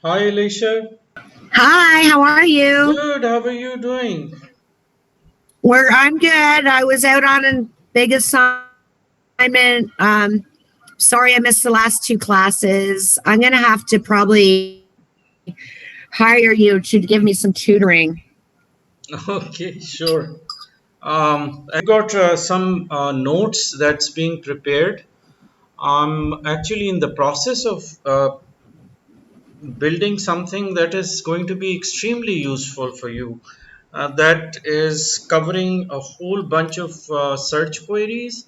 Hi, Alicia. Hi, how are you? Good. How are you doing? I'm good. I was out on a big assignment. Sorry I missed the last two classes. I'm gonna have to probably hire you to give me some tutoring. Okay, sure. I got some notes that's being prepared. I'm actually in the process of building something that is going to be extremely useful for you. That is covering a whole bunch of search queries.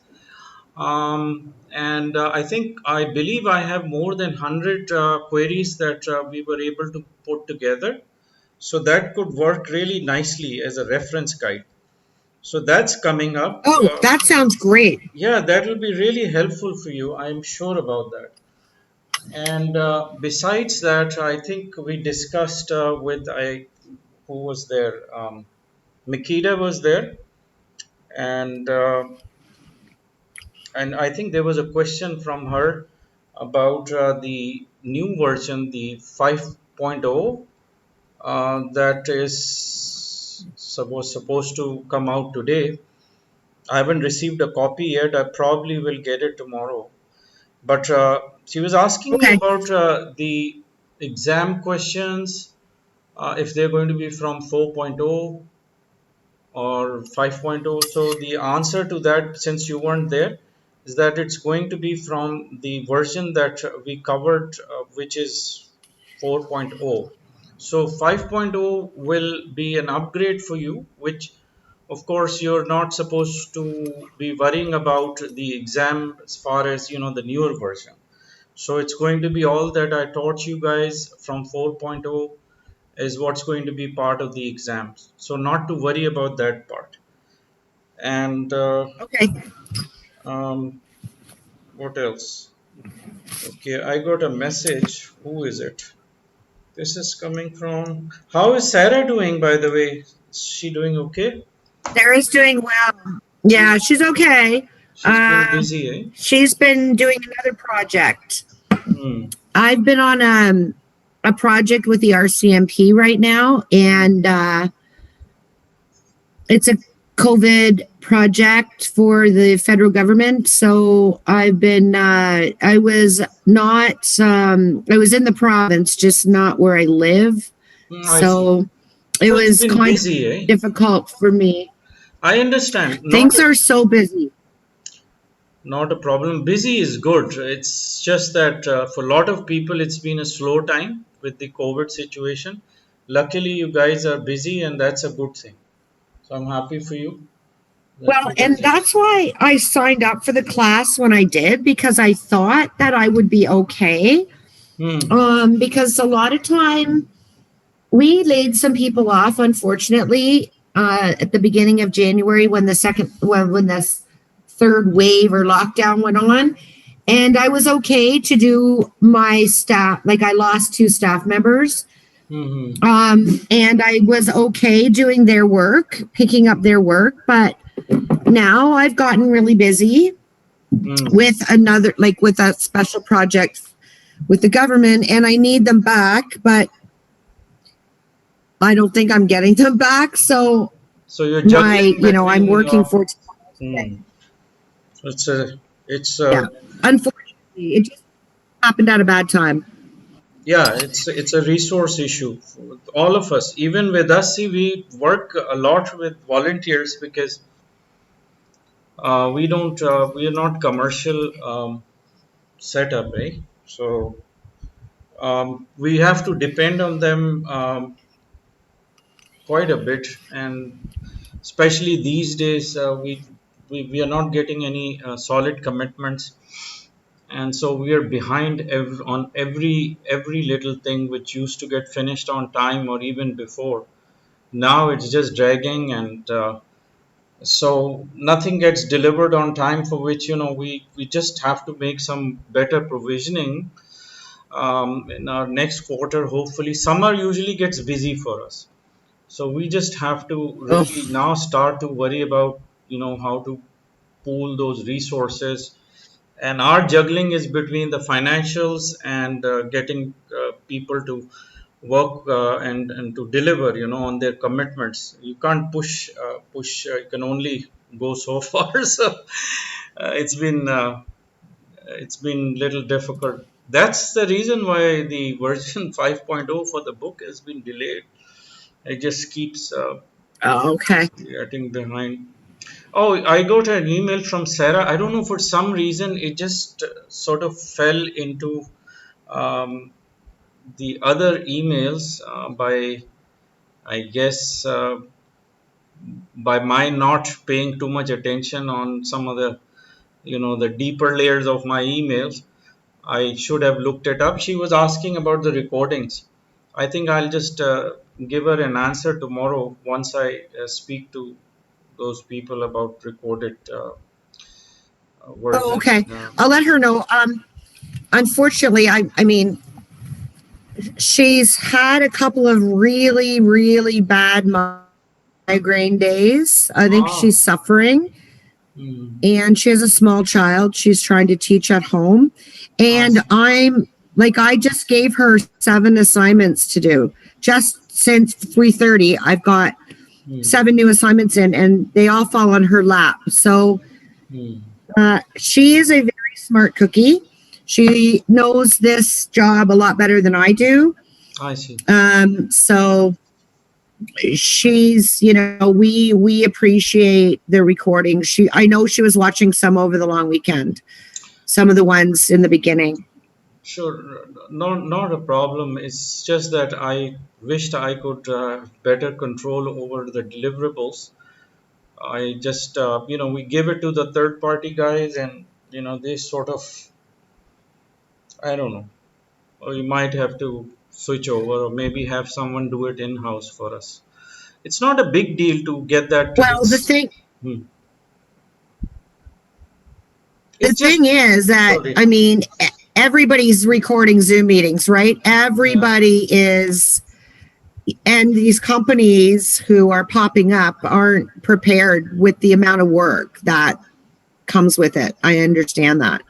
And I believe I have more than 100 queries that we were able to put together. So that could work really nicely as a reference guide. So that's coming up. Oh, that sounds great. Yeah, that will be really helpful for you. I'm sure about that. And besides that, I think we discussed with who was there. Makita was there, and I think there was a question from her about the new version, the 5.0, that is supposed to come out today. I haven't received a copy yet. I probably will get it tomorrow. But she was asking me Okay. about the exam questions, if they're going to be from 4.0 or 5.0. So the answer to that, since you weren't there, is that it's going to be from the version that we covered, which is 4.0. So 5.0 will be an upgrade for you, which of course you're not supposed to be worrying about the exam as far as the newer version. So it's going to be all that I taught you guys from 4.0 is what's going to be part of the exams. So not to worry about that part. And Okay. um, what else? Okay, I got a message. Who is it? This is coming from. How is Sarah doing, by the way? Is she doing okay? Sarah's doing well. She's Yeah, she's okay. she's been Uh, busy, eh? she's been doing another project. Hmm. I've been on a project with the RCMP right now, and it's a COVID project for the federal government. So I was not, I was in the province, just not where I live. I see. So it So it's was been kind of busy, eh? difficult for me. I understand. Things are so busy. Not a problem. Busy is good. It's just that for a lot of people, it's been a slow time with the COVID situation. Luckily, you guys are busy, and that's a good thing. So I'm happy for you that Well, you and guys are. that's why I signed up for the class when I did, because I thought that I would be okay. Hmm. Because a lot of time we laid some people off, unfortunately, at the beginning of January when when this third wave or lockdown went on. And I was okay to do my staff, like I lost two staff members. Hmm. And I was okay doing their work, picking up their work. But now I've gotten really busy Hmm. with another, like with a special project with the government, and I need them back, but I don't think I'm getting them back. So So you're juggling I'm between. working for today. Hmm. It's a. It's Yeah. a. Unfortunately, it just happened at a bad time. Yeah. It's a resource issue. For all of us, even with us, see, we work a lot with volunteers because we don't. We are not commercial setup, eh? So we have to depend on them quite a bit, and especially these days, we are not getting any solid commitments, and so we are behind on every little thing which used to get finished on time or even before. Now it's just dragging, and so nothing gets delivered on time, for which we just have to make some better provisioning in our next quarter. Hopefully, summer usually gets busy for us, so we just have to really Oh, now start to worry about how to pool those resources. And our juggling is between the financials and getting people to work and to deliver, on their commitments. You can't push. You can only go so far. So it's been little difficult. That's the reason why the version 5.0 for the book has been delayed. It just keeps Oh, okay. getting behind. Oh, I got an email from Sarah. I don't know, for some reason it just sort of fell into um, the other emails by, I guess, by my not paying too much attention on some of the, the deeper layers of my emails. I should have looked it up. She was asking about the recordings. I think I'll just give her an answer tomorrow once I speak to those people about recorded Oh, version. okay. I'll let her know. Unfortunately, I mean, she's had a couple of really, really bad migraine days. I think Ah, she's suffering, hmm, and she has a small child she's trying to teach at home. I And see. I'm like, I just gave her 7 assignments to do. Just since 3:30, I've got Hmm, 7 new assignments in, and they all fall on her lap. So hmm, she is a very smart cookie. She knows this job a lot better than I do. I see. So she's, we appreciate the recording. I know she was watching some over the long weekend, some of the ones in the beginning. Sure, not a problem. It's just that I wished I could have better control over the deliverables. I just, we give it to the third party guys, and, they sort of, I don't know, or you might have to switch over or maybe have someone do it in house for us. It's not a big deal to get that. Well, Hmm. the It's just, thing is that, sorry. I mean, everybody's recording Zoom meetings, right? Yeah. Everybody is, and these companies who are popping up aren't prepared with the amount of work that comes with it. I understand that.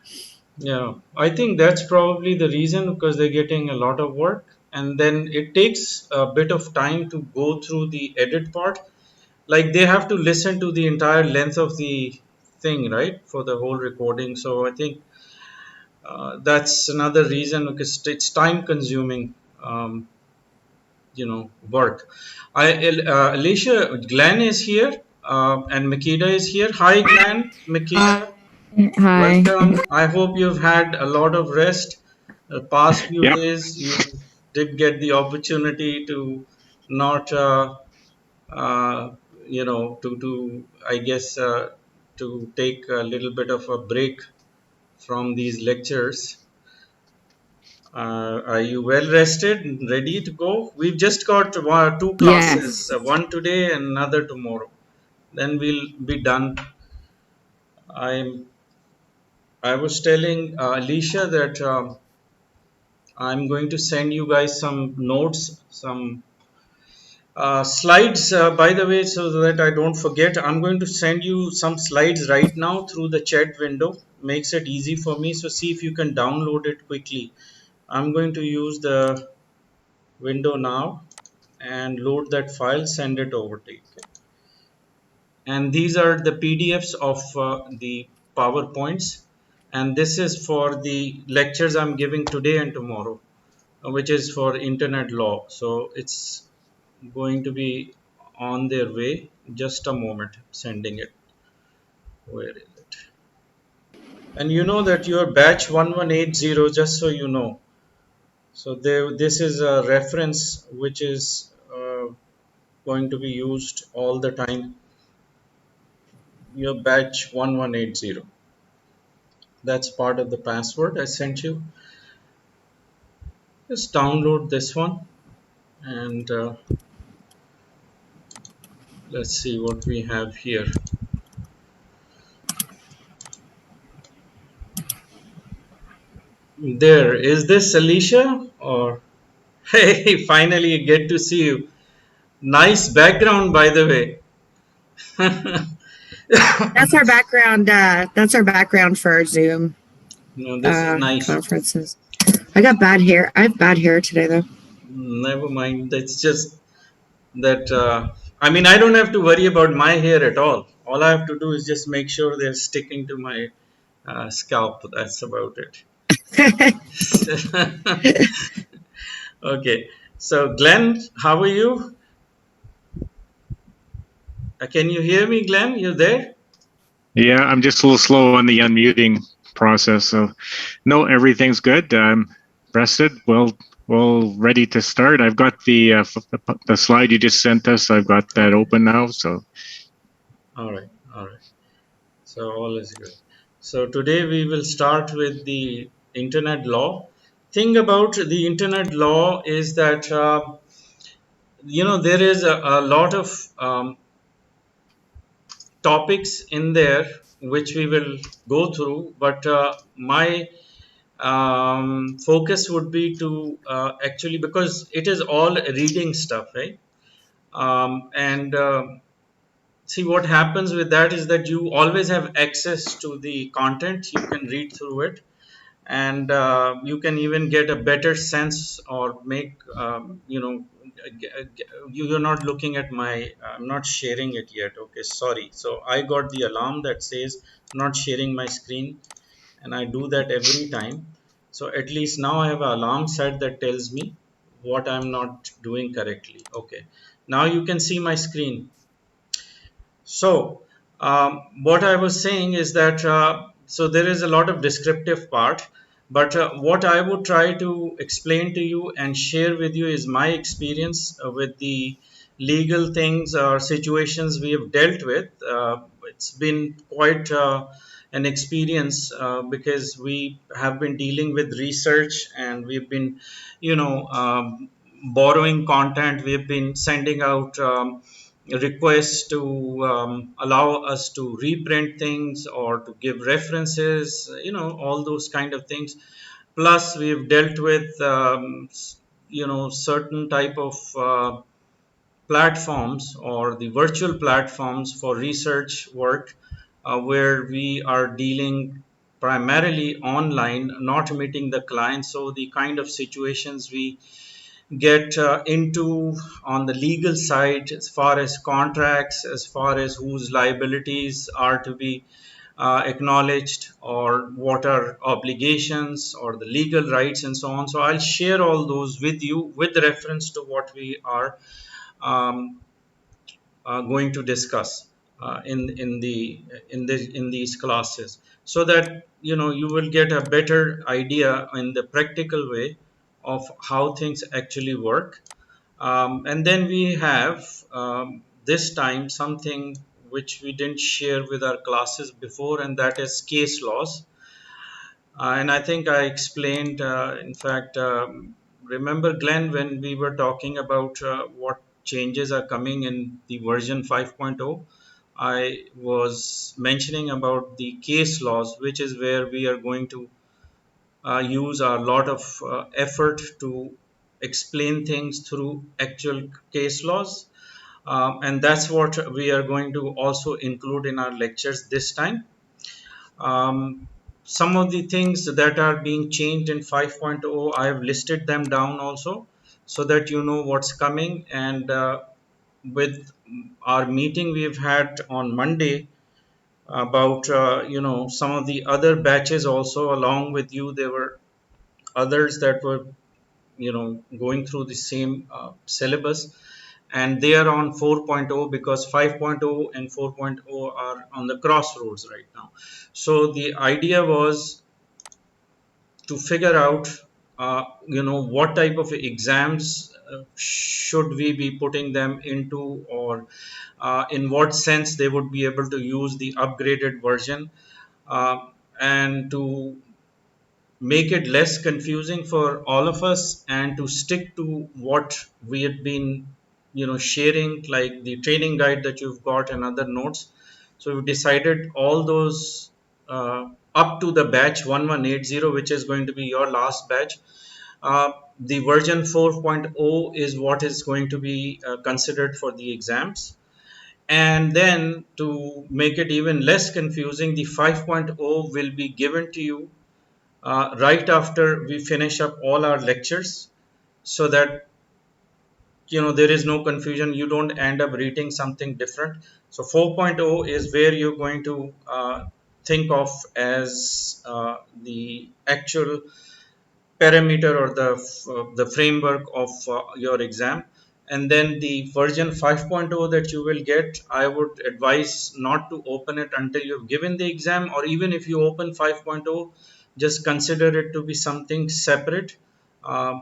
Yeah, I think that's probably the reason, because they're getting a lot of work, and then it takes a bit of time to go through the edit part. Like they have to listen to the entire length of the thing, right, for the whole recording. So I think that's another reason, because it's time consuming, work. Alicia, Glenn is here, and Makita is here. Hi, Glenn, Makita. Hi. Welcome. I hope you've had a lot of rest the past few Yep. days. You did get the opportunity to not, uh, I guess, to take a little bit of a break from these lectures. Are you well rested and ready to go? We've just got two classes, Yes. one today and another tomorrow. Then we'll be done. I'm. I was telling Alicia that. I'm going to send you guys some notes, some slides, by the way, so that I don't forget. I'm going to send you some slides right now through the chat window. Makes it easy for me. So see if you can download it quickly. I'm going to use the window now and load that file, send it over to you. And these are the PDFs of the PowerPoints. And this is for the lectures I'm giving today and tomorrow, which is for internet law. So it's going to be on their way. Just a moment, sending it. Where is it? And you know that your batch 1180, just so you know. So there, this is a reference which is going to be used all the time. Your batch 1180. That's part of the password I sent you. Just download this one, and let's see what we have here. There is this Alicia, or hey, finally get to see you. Nice background, by the way. That's our background. That's our background for our Zoom This is nice. conferences. I got bad hair. I have bad hair today, though. Never mind. That's just that. I mean, I don't have to worry about my hair at all. All I have to do is just make sure they're sticking to my scalp. That's about it. Okay. So, Glenn, how are you? Can you hear me, Glenn? You there? Yeah, I'm just a little slow on the unmuting process. So, no, everything's good. I'm rested. Well, ready to start. I've got the slide you just sent us. I've got that Okay. open now. So, All right. All right. So all is good. So today we will start with the internet law. Thing about the internet law is that there is a lot of topics in there which we will go through, but my focus would be to actually, because it is all reading stuff, right? And See, what happens with that is that you always have access to the content. You can read through it, and you can even get a better sense or make you're not looking at my, I'm not sharing it yet. Okay, sorry. So I got the alarm that says not sharing my screen, and I do that every time. So at least now I have an alarm set that tells me what I'm not doing correctly. Okay, now you can see my screen. So, what I was saying is that so there is a lot of descriptive part, but what I would try to explain to you and share with you is my experience with the legal things or situations we have dealt with. It's been quite an experience because we have been dealing with research, and we've been, borrowing content. We've been sending out. Requests to allow us to reprint things or to give references, all those kind of things. Plus we've dealt with certain type of platforms or the virtual platforms for research work, where we are dealing primarily online, not meeting the client. So the kind of situations we get into on the legal side, as far as contracts, as far as whose liabilities are to be acknowledged, or what are obligations or the legal rights and so on. So I'll share all those with you with reference to what we are um, going to discuss in these classes, so that you will get a better idea in the practical way of how things actually work. And then we have this time something which we didn't share with our classes before, and that is case laws. And I think I explained, in fact, remember, Glenn, when we were talking about what changes are coming in the version 5.0, I was mentioning about the case laws, which is where we are going to use a lot of effort to explain things through actual case laws. And that's what we are going to also include in our lectures this time. Um, some of the things that are being changed in 5.0, I have listed them down also, so that you know what's coming. And with our meeting we've had on Monday about some of the other batches also along with you, there were others that were going through the same syllabus, and they are on 4.0 because 5.0 and 4.0 are on the crossroads right now. So the idea was to figure out what type of exams should we be putting them into, or in what sense they would be able to use the upgraded version, uh, and to make it less confusing for all of us, and to stick to what we had been sharing, like the training guide that you've got and other notes. So we've decided all those up to the batch 1180, which is going to be your last batch. The version 4.0 is what is going to be considered for the exams. And then to make it even less confusing, the 5.0 will be given to you right after we finish up all our lectures, so that there is no confusion, you don't end up reading something different. So 4.0 is where you're going to think of as the actual parameter or the framework of your exam. And then the version 5.0 that you will get, I would advise not to open it until you've given the exam, or even if you open 5.0, just consider it to be something separate, uh,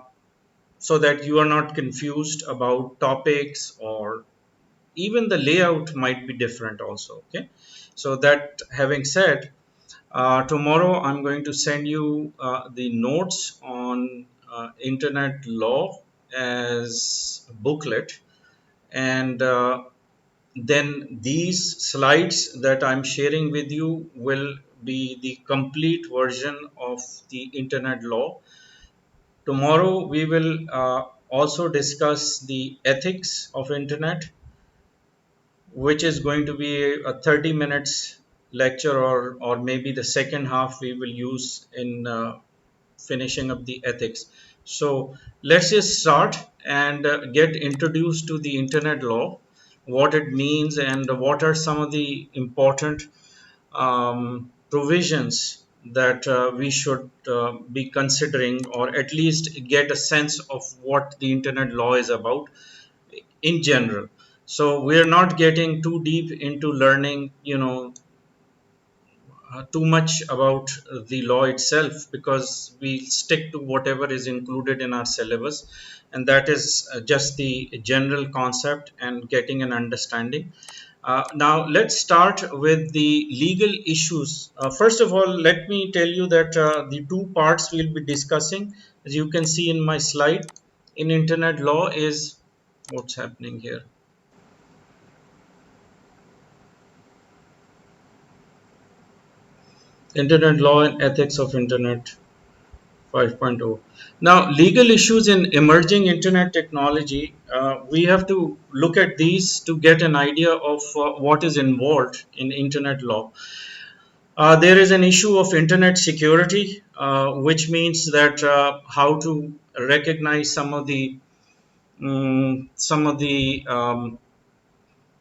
so that you are not confused about topics, or even the layout might be different also. Okay, so that having said, tomorrow I'm going to send you the notes on internet law as a booklet, and then these slides that I'm sharing with you will be the complete version of the internet law. Tomorrow we will also discuss the ethics of internet, which is going to be a 30 minutes lecture, or maybe the second half we will use in finishing up the ethics. So let's just start and get introduced to the internet law, what it means, and what are some of the important provisions that we should be considering, or at least get a sense of what the internet law is about in general. So we're not getting too deep into learning, too much about the law itself, because we stick to whatever is included in our syllabus, and that is just the general concept and getting an understanding. Now let's start with the legal issues. First of all, let me tell you that the two parts we'll be discussing, as you can see in my slide, in internet law is what's happening here. Internet law and ethics of internet 5.0. Now, legal issues in emerging internet technology, we have to look at these to get an idea of what is involved in internet law. There is an issue of internet security, which means that how to recognize some of the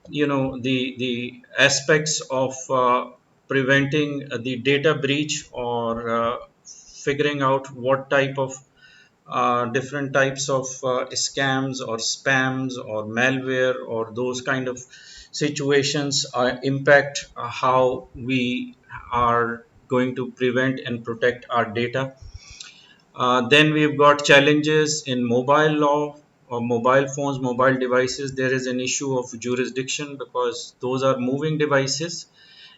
the aspects of preventing the data breach, or figuring out what type of different types of scams or spams or malware or those kind of situations impact how we are going to prevent and protect our data. Then we've got challenges in mobile law, or mobile phones, mobile devices. There is an issue of jurisdiction, because those are moving devices,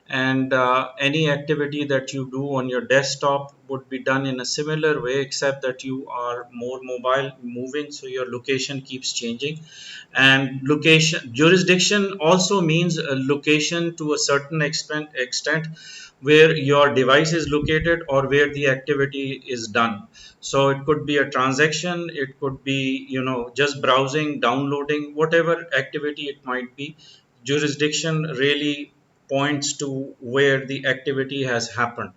and any activity that you do on your desktop would be done in a similar way, except that you are more mobile moving, so your location keeps changing. And location jurisdiction also means a location to a certain extent where your device is located, or where the activity is done. So it could be a transaction, it could be just browsing, downloading, whatever activity it might be. Jurisdiction really points to where the activity has happened.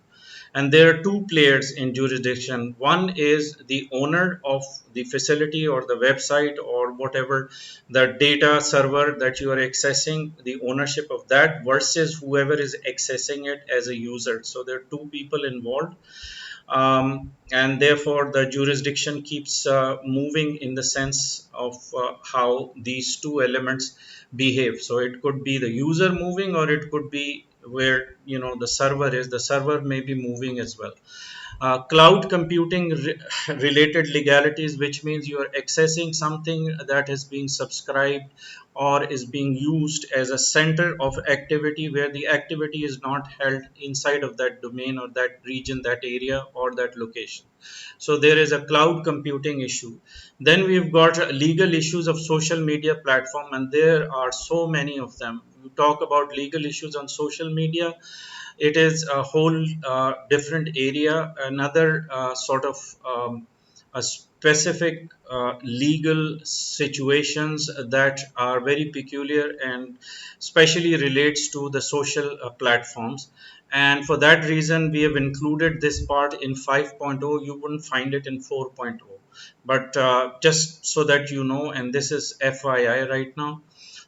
And there are two players in jurisdiction. One is the owner of the facility or the website or whatever, the data server that you are accessing, the ownership of that, versus whoever is accessing it as a user. So there are two people involved, and therefore the jurisdiction keeps moving in the sense of how these two elements behave. So it could be the user moving, or it could be where the server may be moving as well. Cloud computing related legalities, which means you are accessing something that is being subscribed or is being used as a center of activity, where the activity is not held inside of that domain or that region, that area, or that location. So there is a cloud computing issue. Then we've got legal issues of social media platform, and there are so many of them. We talk about legal issues on social media, it is a whole different area, another sort of a specific legal situations that are very peculiar and especially relates to the social platforms. and for that reason we have included this part in 5.0. You wouldn't find it in 4.0, but just so that you know, and this is FYI right now.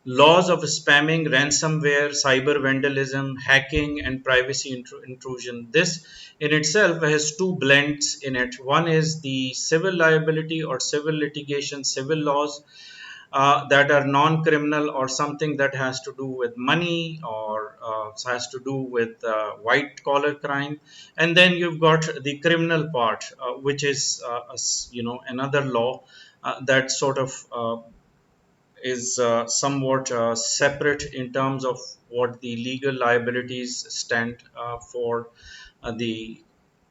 Laws of spamming, ransomware, cyber vandalism, hacking, and privacy intrusion. This in itself has two blends in it. One is the civil liability or civil litigation, civil laws that are non-criminal, or something that has to do with money, or has to do with white collar crime. And then you've got the criminal part, which is another law that sort of is somewhat separate in terms of what the legal liabilities stand for the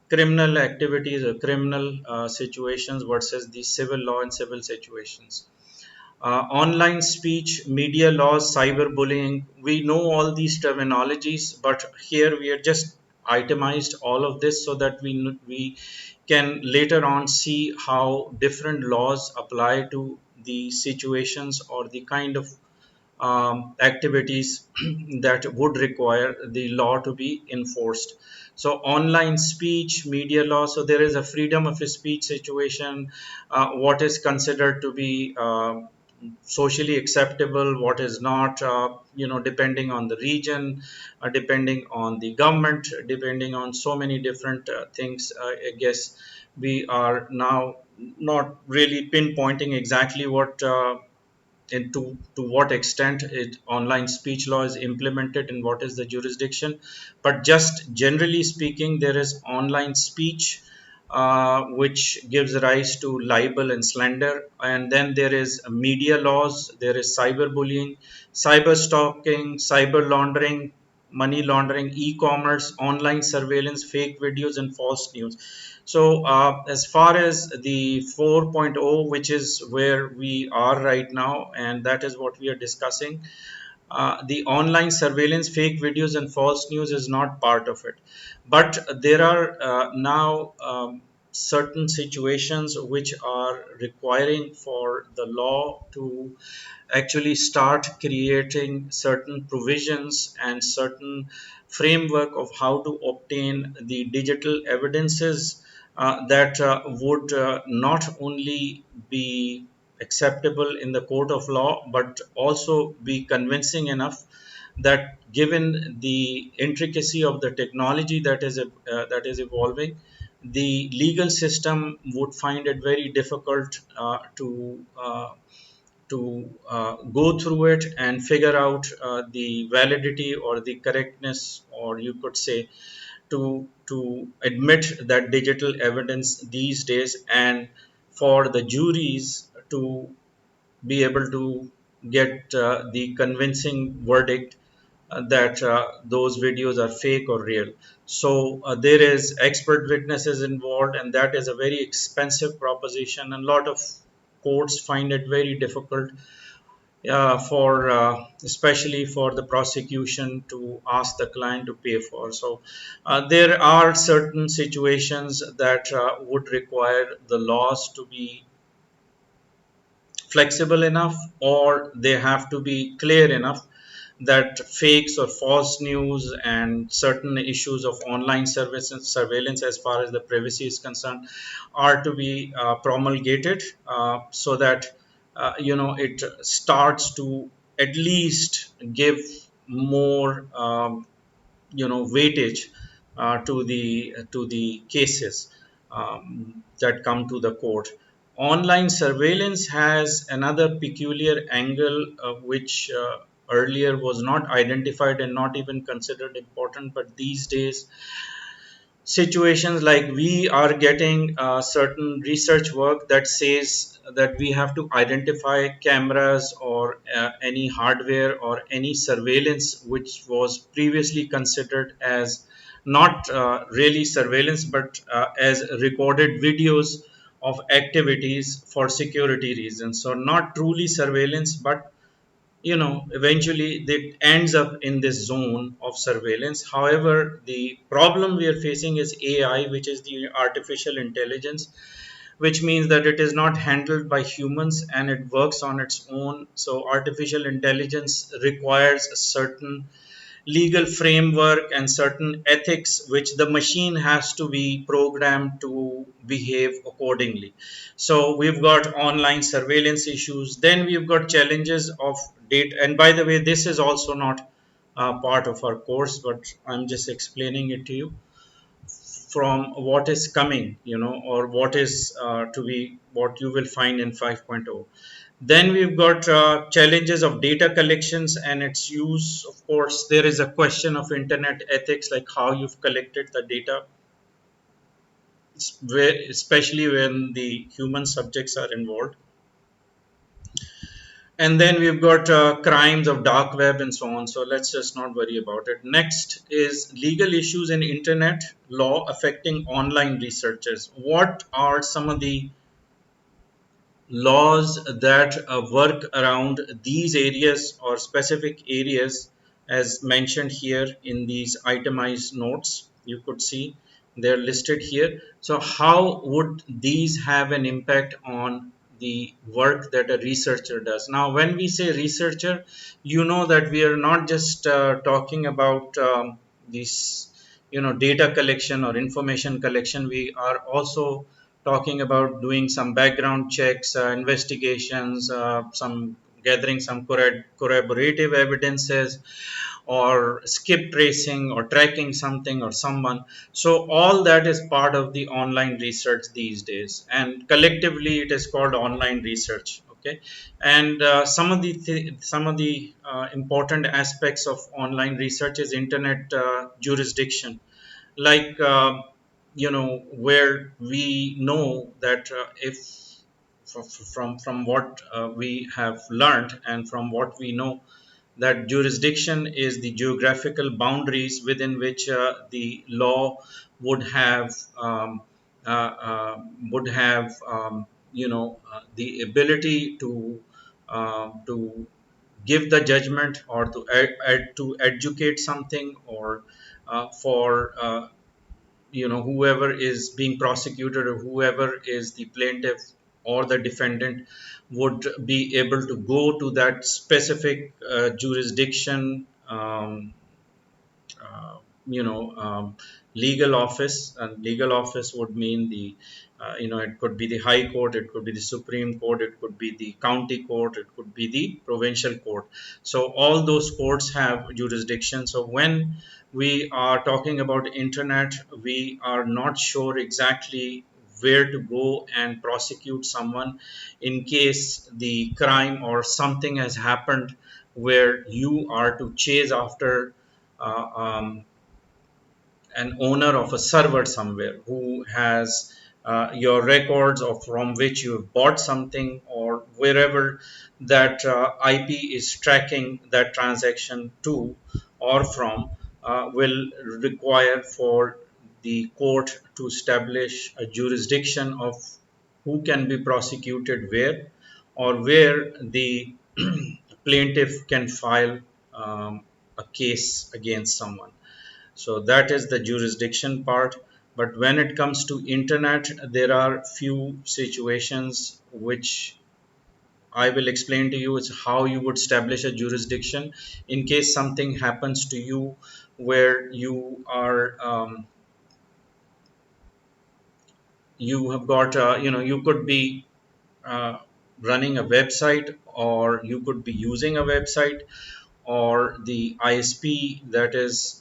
criminal activities or criminal situations versus the civil law and civil situations. Online speech, media laws, cyberbullying. We know all these terminologies, but here we are just itemized all of this so that we can later on see how different laws apply to the situations or the kind of activities that would require the law to be enforced. So, online speech, media law. So, there is a freedom of speech situation. What is considered to be socially acceptable, what is not, depending on the region, depending on the government, depending on so many different things. I guess we are now not really pinpointing exactly what into to what extent it online speech law is implemented and what is the jurisdiction. But just generally speaking, there is online speech which gives rise to libel and slander, and then there is media laws, there is cyberbullying, cyber stalking, cyber laundering, money laundering, e-commerce, online surveillance, fake videos, and false news. So, as far as the 4.0, which is where we are right now, and that is what we are discussing, the online surveillance, fake videos, and false news is not part of it. But there are now certain situations which are requiring for the law to actually start creating certain provisions and certain framework of how to obtain the digital evidences that would not only be acceptable in the court of law but also be convincing enough that, given the intricacy of the technology that is evolving, the legal system would find it very difficult to go through it and figure out the validity or the correctness, or you could say, to admit that digital evidence these days, and for the juries to be able to get the convincing verdict that those videos are fake or real. So there is expert witnesses involved, and that is a very expensive proposition, and a lot of courts find it very difficult for especially for the prosecution to ask the client to pay for. So there are certain situations that would require the laws to be flexible enough, or they have to be clear enough that fakes or false news and certain issues of online surveillance as far as the privacy is concerned are to be promulgated so that it starts to at least give more weightage to the cases that come to the court. Online surveillance has another peculiar angle which earlier was not identified and not even considered important, but these days situations like we are getting certain research work that says that we have to identify cameras or any hardware or any surveillance which was previously considered as not really surveillance but as recorded videos of activities for security reasons. So not truly surveillance, but eventually it ends up in this zone of surveillance. However, the problem we are facing is AI, which is the artificial intelligence, which means that it is not handled by humans and it works on its own. So artificial intelligence requires a certain legal framework and certain ethics which the machine has to be programmed to behave accordingly. So we've got online surveillance issues, then we've got challenges of data. And by the way, this is also not part of our course, but I'm just explaining it to you from what is coming, or what is to be, what you will find in 5.0. Then we've got challenges of data collections and its use. Of course, there is a question of internet ethics, like how you've collected the data, especially when the human subjects are involved. And then we've got crimes of dark web and so on. So let's just not worry about it. Next is legal issues in internet law affecting online researchers. What are some of the laws that work around these areas or specific areas as mentioned here in these itemized notes? You could see they're listed here. So how would these have an impact on the work that a researcher does? Now when we say researcher, you know that we are not just talking about this data collection or information collection. We are also talking about doing some background checks, investigations, some gathering some corroborative evidences, or skip tracing or tracking something or someone. So all that is part of the online research these days, and collectively it is called online research. Okay, and some of the important aspects of online research is internet jurisdiction, like where we know that if from what we have learned and from what we know, that jurisdiction is the geographical boundaries within which the law would have would have the ability to give the judgment, or to educate something, or for whoever is being prosecuted, or whoever is the plaintiff or the defendant, would be able to go to that specific jurisdiction, uh, legal office. And legal office would mean the it could be the high court, it could be the supreme court, it could be the county court, it could be the provincial court. So all those courts have jurisdiction. So when we are talking about internet, we are not sure exactly where to go and prosecute someone in case the crime or something has happened, where you are to chase after uh, um, an owner of a server somewhere who has your records, or from which you have bought something, or wherever that IP is tracking that transaction to or from, will require for the court to establish a jurisdiction of who can be prosecuted where, or where the plaintiff can file a case against someone. So that is the jurisdiction part. But when it comes to internet, there are few situations which I will explain to you. It's how you would establish a jurisdiction in case something happens to you, where you are you have got you could be uh, running a website, or you could be using a website, or the ISP, that is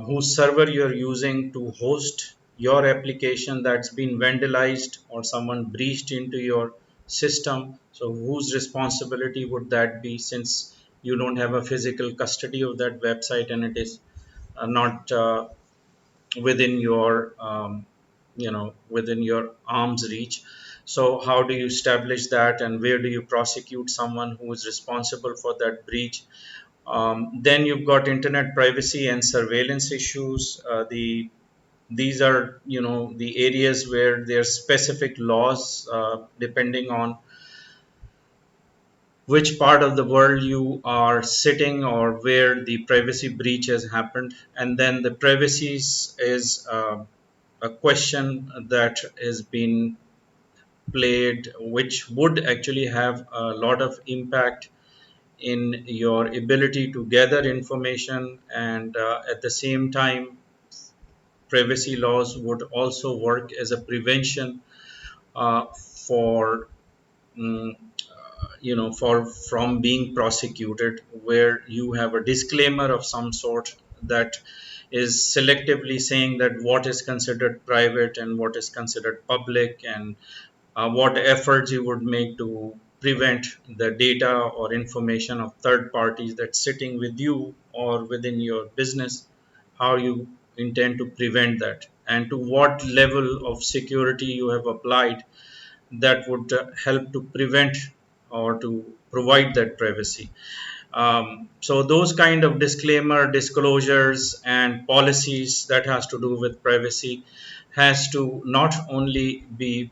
whose server you're using to host your application, that's been vandalized, or someone breached into your system. So whose responsibility would that be, since you don't have a physical custody of that website, and it is not within your within your arm's reach? So how do you establish that, and where do you prosecute someone who is responsible for that breach? Then you've got internet privacy and surveillance issues. These are the areas where there are specific laws depending on which part of the world you are sitting, or where the privacy breach has happened. And then the privacy is a question that has been played, which would actually have a lot of impact in your ability to gather information, and at the same time, privacy laws would also work as a prevention for mm, for from being prosecuted, where you have a disclaimer of some sort that is selectively saying that what is considered private and what is considered public, and what efforts you would make to prevent the data or information of third parties that's sitting with you or within your business, how you intend to prevent that, and to what level of security you have applied that would help to prevent or to provide that privacy. So those kind of disclaimer, disclosures, and policies that has to do with privacy has to not only be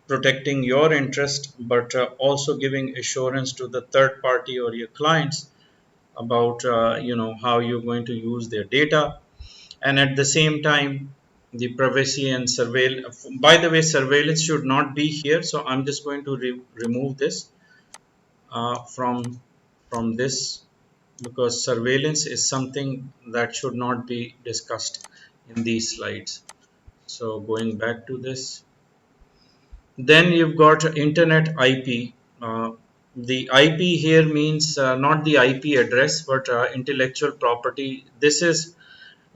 protecting your interest, but also giving assurance to the third party or your clients about how you're going to use their data. And at the same time, the privacy and surveillance, by the way, surveillance should not be here, so I'm just going to remove this from this, because surveillance is something that should not be discussed in these slides. So going back to this, then you've got internet IP. The IP here means not the IP address, but intellectual property. This is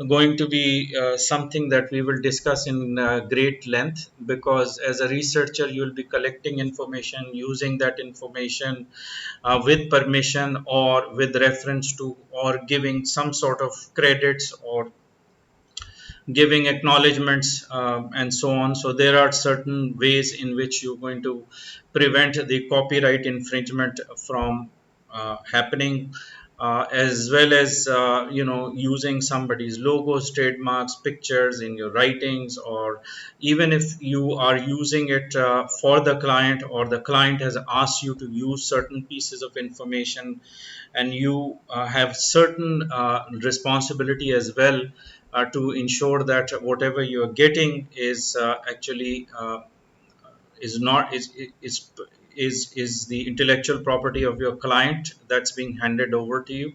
going to be something that we will discuss in great length, because as a researcher you'll be collecting information, using that information with permission or with reference to, or giving some sort of credits or giving acknowledgements, and so on. So there are certain ways in which you're going to prevent the copyright infringement from happening, as well as using somebody's logos, trademarks, pictures in your writings, or even if you are using it for the client, or the client has asked you to use certain pieces of information, and you have certain responsibility as well to ensure that whatever you are getting is actually is not is the intellectual property of your client that's being handed over to you,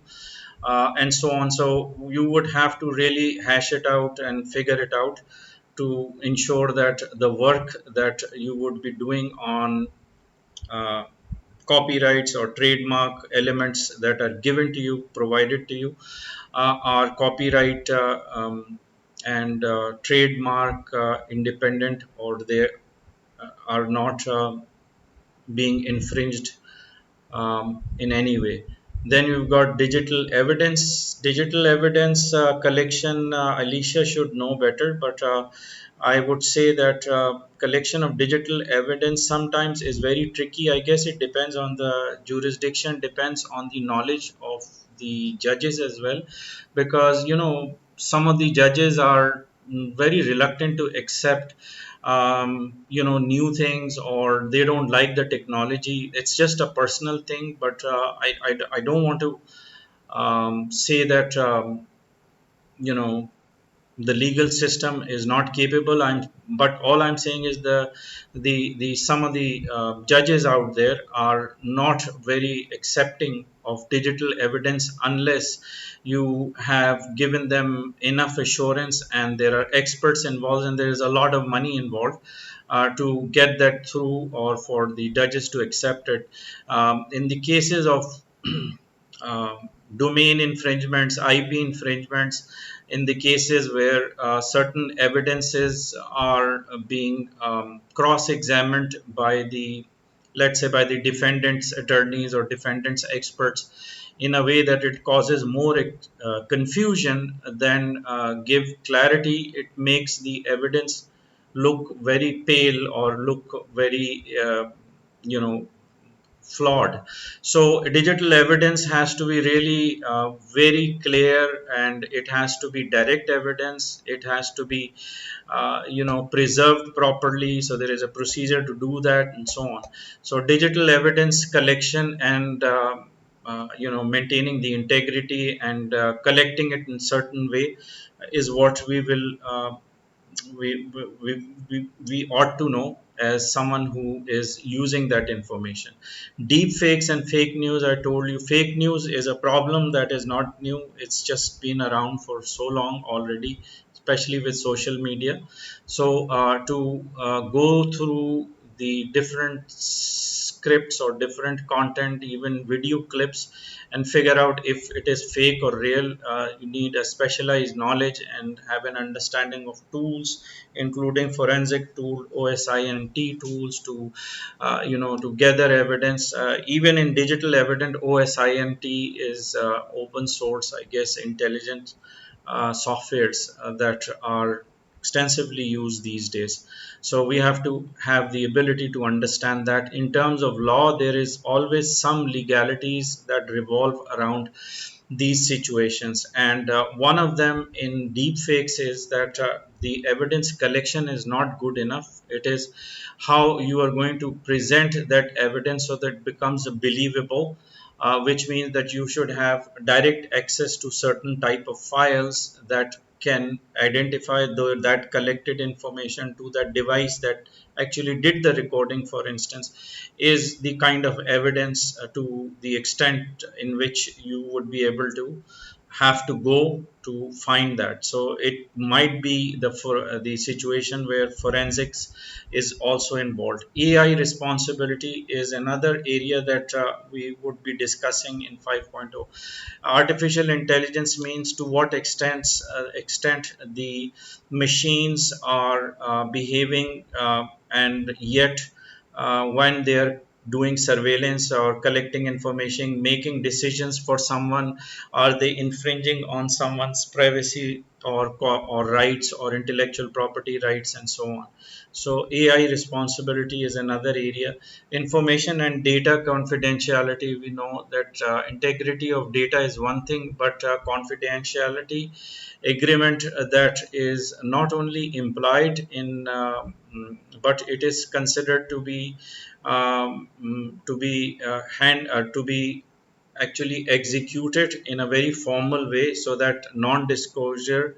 and so on. So you would have to really hash it out and figure it out to ensure that the work that you would be doing on uh, copyrights or trademark elements that are given to you, provided to you, are copyright and trademark independent, or they are not being infringed in any way. Then you've got digital evidence. Digital evidence collection, Alicia should know better, but I would say that collection of digital evidence sometimes is very tricky. I guess it depends on the jurisdiction, depends on the knowledge of the judges as well, because some of the judges are very reluctant to accept new things, or they don't like the technology. It's just a personal thing, but I don't want to say that you know the legal system is not capable. But all I'm saying is the some of the judges out there are not very accepting of digital evidence unless you have given them enough assurance, and there are experts involved, and there is a lot of money involved to get that through, or for the judges to accept it. In the cases of uh, domain infringements, IP infringements, in the cases where certain evidences are being cross-examined by the, let's say, by the defendant's attorneys or defendant's experts, in a way that it causes more confusion than give clarity. It makes the evidence look very pale, or look very you know flawed. So digital evidence has to be really very clear, and it has to be direct evidence. It has to be preserved properly, so there is a procedure to do that, and so on. So digital evidence collection and maintaining the integrity and collecting it in certain way is what we will we ought to know, as someone who is using that information. Deep fakes and fake news, I told you, fake news is a problem that is not new. It's just been around for so long already, especially with social media. So to go through the different scripts or different content, even video clips, and figure out if it is fake or real, you need a specialized knowledge and have an understanding of tools, including forensic tool, OSINT tools, to to gather evidence. Even in digital evidence, OSINT is open source, I guess, intelligent softwares that are extensively used these days. So we have to have the ability to understand that in terms of law, there is always some legalities that revolve around these situations. And one of them in deepfakes is that the evidence collection is not good enough. It is how you are going to present that evidence so that it becomes believable, which means that you should have direct access to certain type of files that can identify that collected information to that device that actually did the recording, for instance, is the kind of evidence to the extent in which you would be able to have to go to find that. So it might be the situation where forensics is also involved. AI responsibility is another area that we would be discussing in 5.0. Artificial intelligence means to what extent the machines are behaving, and yet when they are doing surveillance or collecting information, making decisions for someone, are they infringing on someone's privacy or rights or intellectual property rights and so on. So AI responsibility is another area. Information and data confidentiality, we know that integrity of data is one thing, but confidentiality agreement that is not only implied in but it is considered to be to be actually executed in a very formal way, so that non-disclosure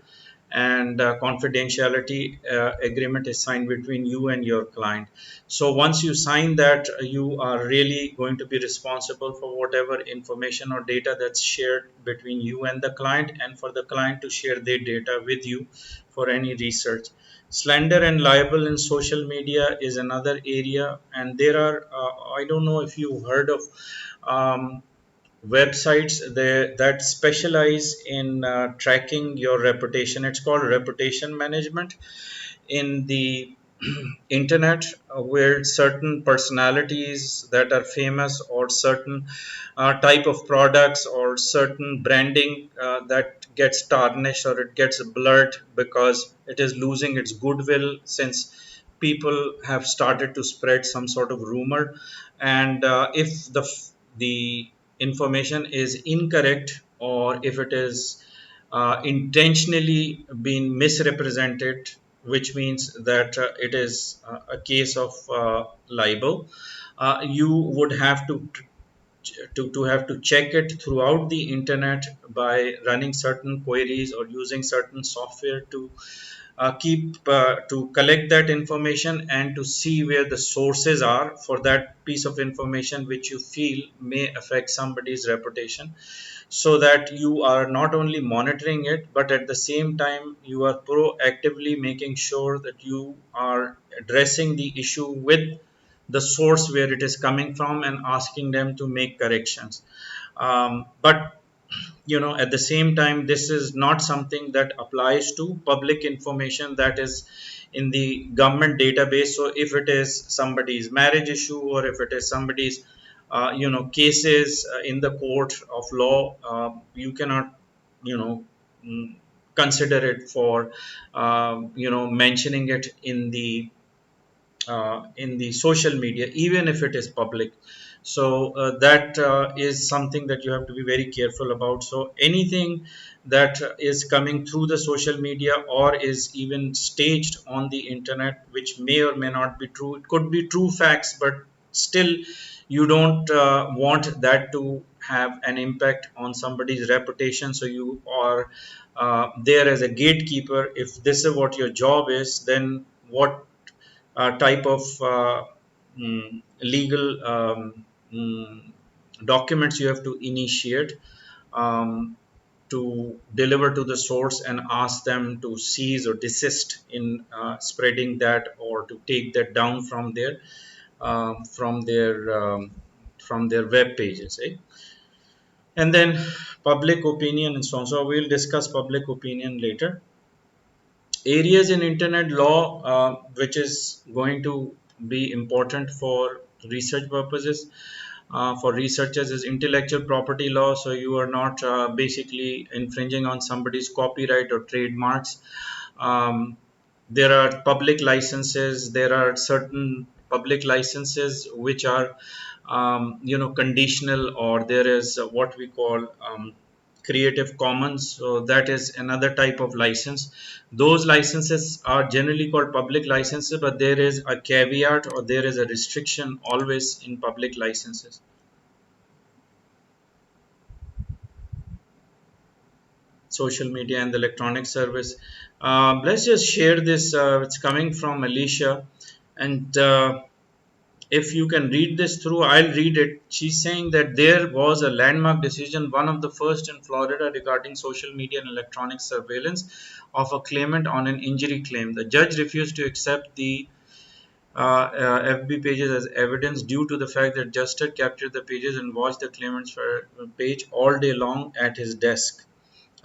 and confidentiality agreement is signed between you and your client. So once you sign that, you are really going to be responsible for whatever information or data that's shared between you and the client, and for the client to share their data with you for any research. Slander and libel in social media is another area, and there are I don't know if you heard of um, websites there that specialize in tracking your reputation. It's called reputation management in the internet, where certain personalities that are famous, or certain type of products, or certain branding that gets tarnished or it gets blurred because it is losing its goodwill, since people have started to spread some sort of rumor. And if the information is incorrect, or if it is intentionally being misrepresented, which means that it is a case of libel, you would have to have to check it throughout the internet by running certain queries or using certain software to keep to collect that information, and to see where the sources are for that piece of information which you feel may affect somebody's reputation, so that you are not only monitoring it, but at the same time you are proactively making sure that you are addressing the issue with the source where it is coming from and asking them to make corrections. But at the same time, this is not something that applies to public information that is in the government database. So if it is somebody's marriage issue, or if it is somebody's cases in the court of law, you cannot you know mm, consider it for mentioning it in the social media, even if it is public. So that is something that you have to be very careful about. So anything that is coming through the social media, or is even staged on the internet, which may or may not be true, it could be true facts, but still you don't want that to have an impact on somebody's reputation. So you are there as a gatekeeper. If this is what your job is, then what type of legal documents you have to initiate to deliver to the source and ask them to cease or desist in spreading that, or to take that down from um, from their um, their web pages, eh? And then public opinion and so on. So we'll discuss public opinion later. Areas in internet law which is going to be important for research purposes, for researchers, is intellectual property law. So you are not basically infringing on somebody's copyright or trademarks. There are public licenses. There are certain public licenses which are conditional, or there is what we call Creative Commons. So that is another type of license. Those licenses are generally called public licenses, but there is a caveat, or there is a restriction always in public licenses. Social media and the electronic service. Let's just share this. It's coming from Alicia, and if you can read this through, I'll read it. She's saying that there was a landmark decision, one of the first in Florida, regarding social media and electronic surveillance of a claimant on an injury claim. The judge refused to accept the FB pages as evidence due to the fact that Juster captured the pages and watched the claimant's page all day long at his desk.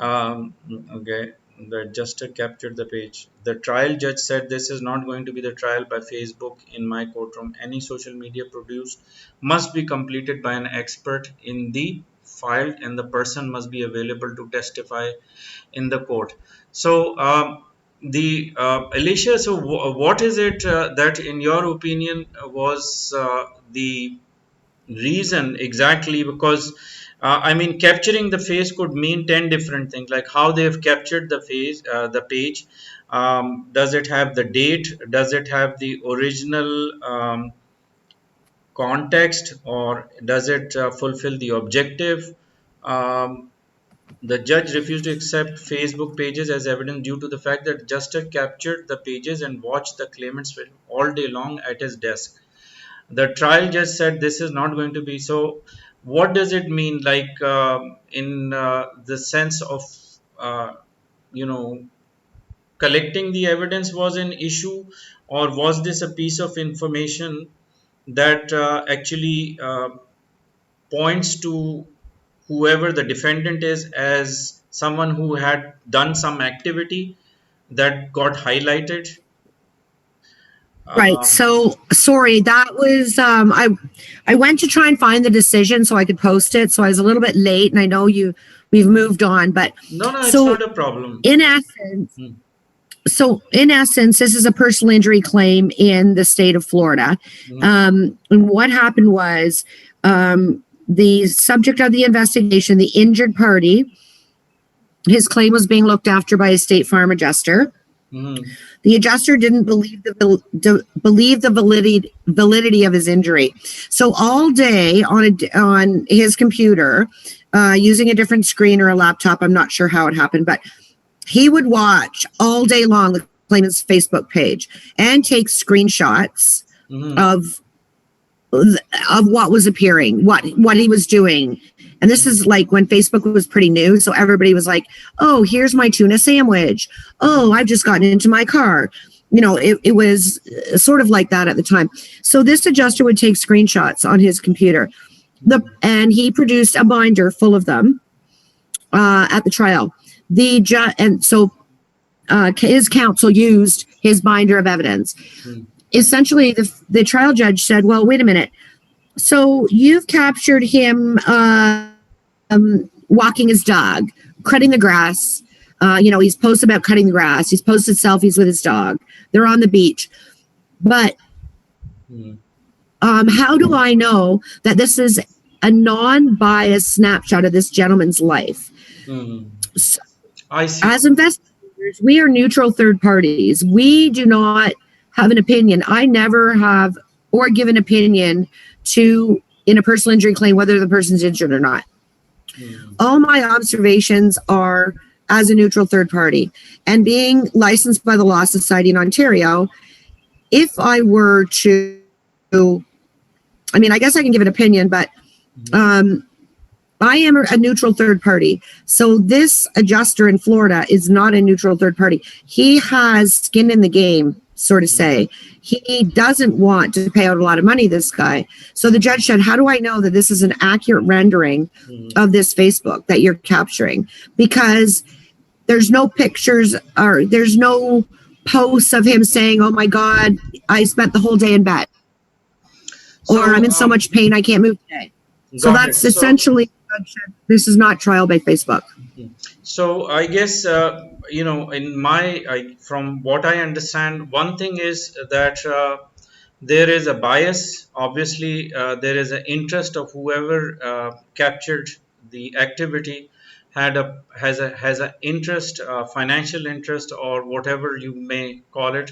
Okay, the adjuster captured the page. The trial judge said, this is not going to be the trial by Facebook in my courtroom. Any social media produced must be completed by an expert in the file, and the person must be available to testify in the court. So, the Alicia, so what is it that, in your opinion, was the reason exactly? Because I mean, capturing the face could mean 10 different things, like how they have captured the face, the page. Does it have the date? Does it have the original context, or does it fulfill the objective? um, the judge refused to accept Facebook pages as evidence due to the fact that Juster captured the pages and watched the claimant's film all day long at his desk. The trial judge said, this is not going to be so. What does it mean, like in the sense of uh, you know collecting the evidence was an issue, or was this a piece of information that actually points to whoever the defendant is as someone who had done some activity that got highlighted? Right. um, So sorry, that was I went to try and find the decision so I could post it. So I was a little bit late, and I know we've moved on, but no, it's so not a problem. in essence, Hmm. this is a personal injury claim in the state of Florida. Hmm. And what happened was the subject of the investigation, the injured party, his claim was being looked after by a state farm adjuster. Hmm. The adjuster didn't believe the validity of his injury. So all day on his computer, using a different screen or a laptop, I'm not sure how it happened, but he would watch all day long the claimant's Facebook page and take screenshots Hmm. of what was appearing, what he was doing. And this is like when Facebook was pretty new. So everybody was like, oh, here's my tuna sandwich. Oh, I've just gotten into my car. It was sort of like that at the time. So this adjuster would take screenshots on his computer. And he produced a binder full of them at the trial. His counsel used his binder of evidence. Essentially, the trial judge said, well, wait a minute. So you've captured him walking his dog, cutting the grass. He's posted about cutting the grass. He's posted selfies with his dog. They're on the beach. But how do I know that this is a non-biased snapshot of this gentleman's life? So, I see. as investigators, we are neutral third parties. We do not have an opinion. I never have or give an opinion in a personal injury claim, whether the person's injured or not. All my observations are as a neutral third party. And being licensed by the Law Society in Ontario, if I were to, I mean, I guess I can give an opinion, but Mhm. um, I am a neutral third party. So this adjuster in Florida is not a neutral third party. He has skin in the game, sort of say. He doesn't want to pay out a lot of money, this guy. So the judge said, how do I know that this is an accurate rendering Mhm. of this Facebook that you're capturing? Because there's no pictures or there's no posts of him saying, oh my God, I spent the whole day in bed, or I'm So, in so much pain I can't move today. So got it. that's essentially, this is not trial by Facebook. So I guess in from what I understand, one thing is that there is a bias. Obviously, there is an interest of whoever captured the activity has a interest, financial interest, or whatever you may call it,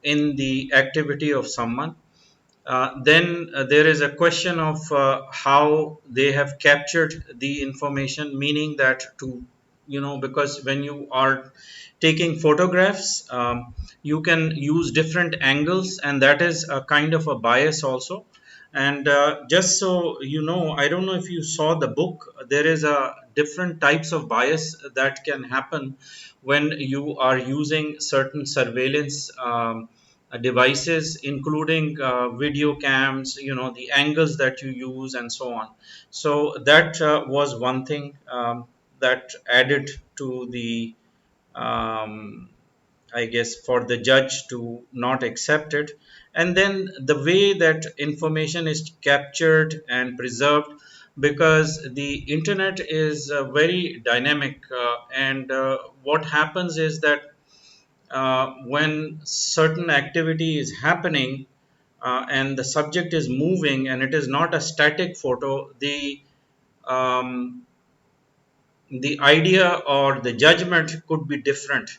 in the activity of someone. Then there is a question of how they have captured the information, meaning that because when you are taking photographs, you can use different angles, and that is a kind of a bias also. And just so you know, I don't know if you saw the book, there is a different types of bias that can happen when you are using certain surveillance devices, including video cams, the angles that you use, and so on. So that was one thing that added to the, um, I guess, for the judge to not accept it. And then the way that information is captured and preserved, because the internet is very dynamic, and what happens is that when certain activity is happening, and the subject is moving and it is not a static photo, um, the idea or the judgment could be different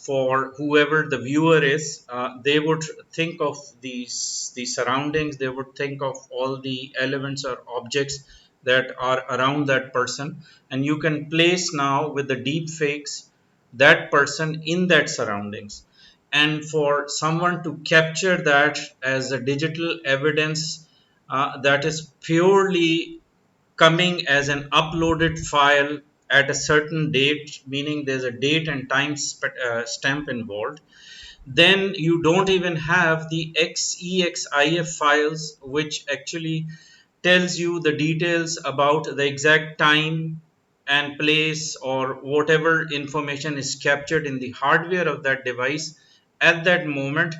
for whoever the viewer is. They would think of the surroundings, they would think of all the elements or objects that are around that person, and you can place now with the deep fakes that person in that surroundings. And for someone to capture that as a digital evidence, that is purely coming as an uploaded file at a certain date, meaning there's a date and time stamp involved, then you don't even have the XEXIF files, which actually tells you the details about the exact time and place, or whatever information is captured in the hardware of that device at that moment.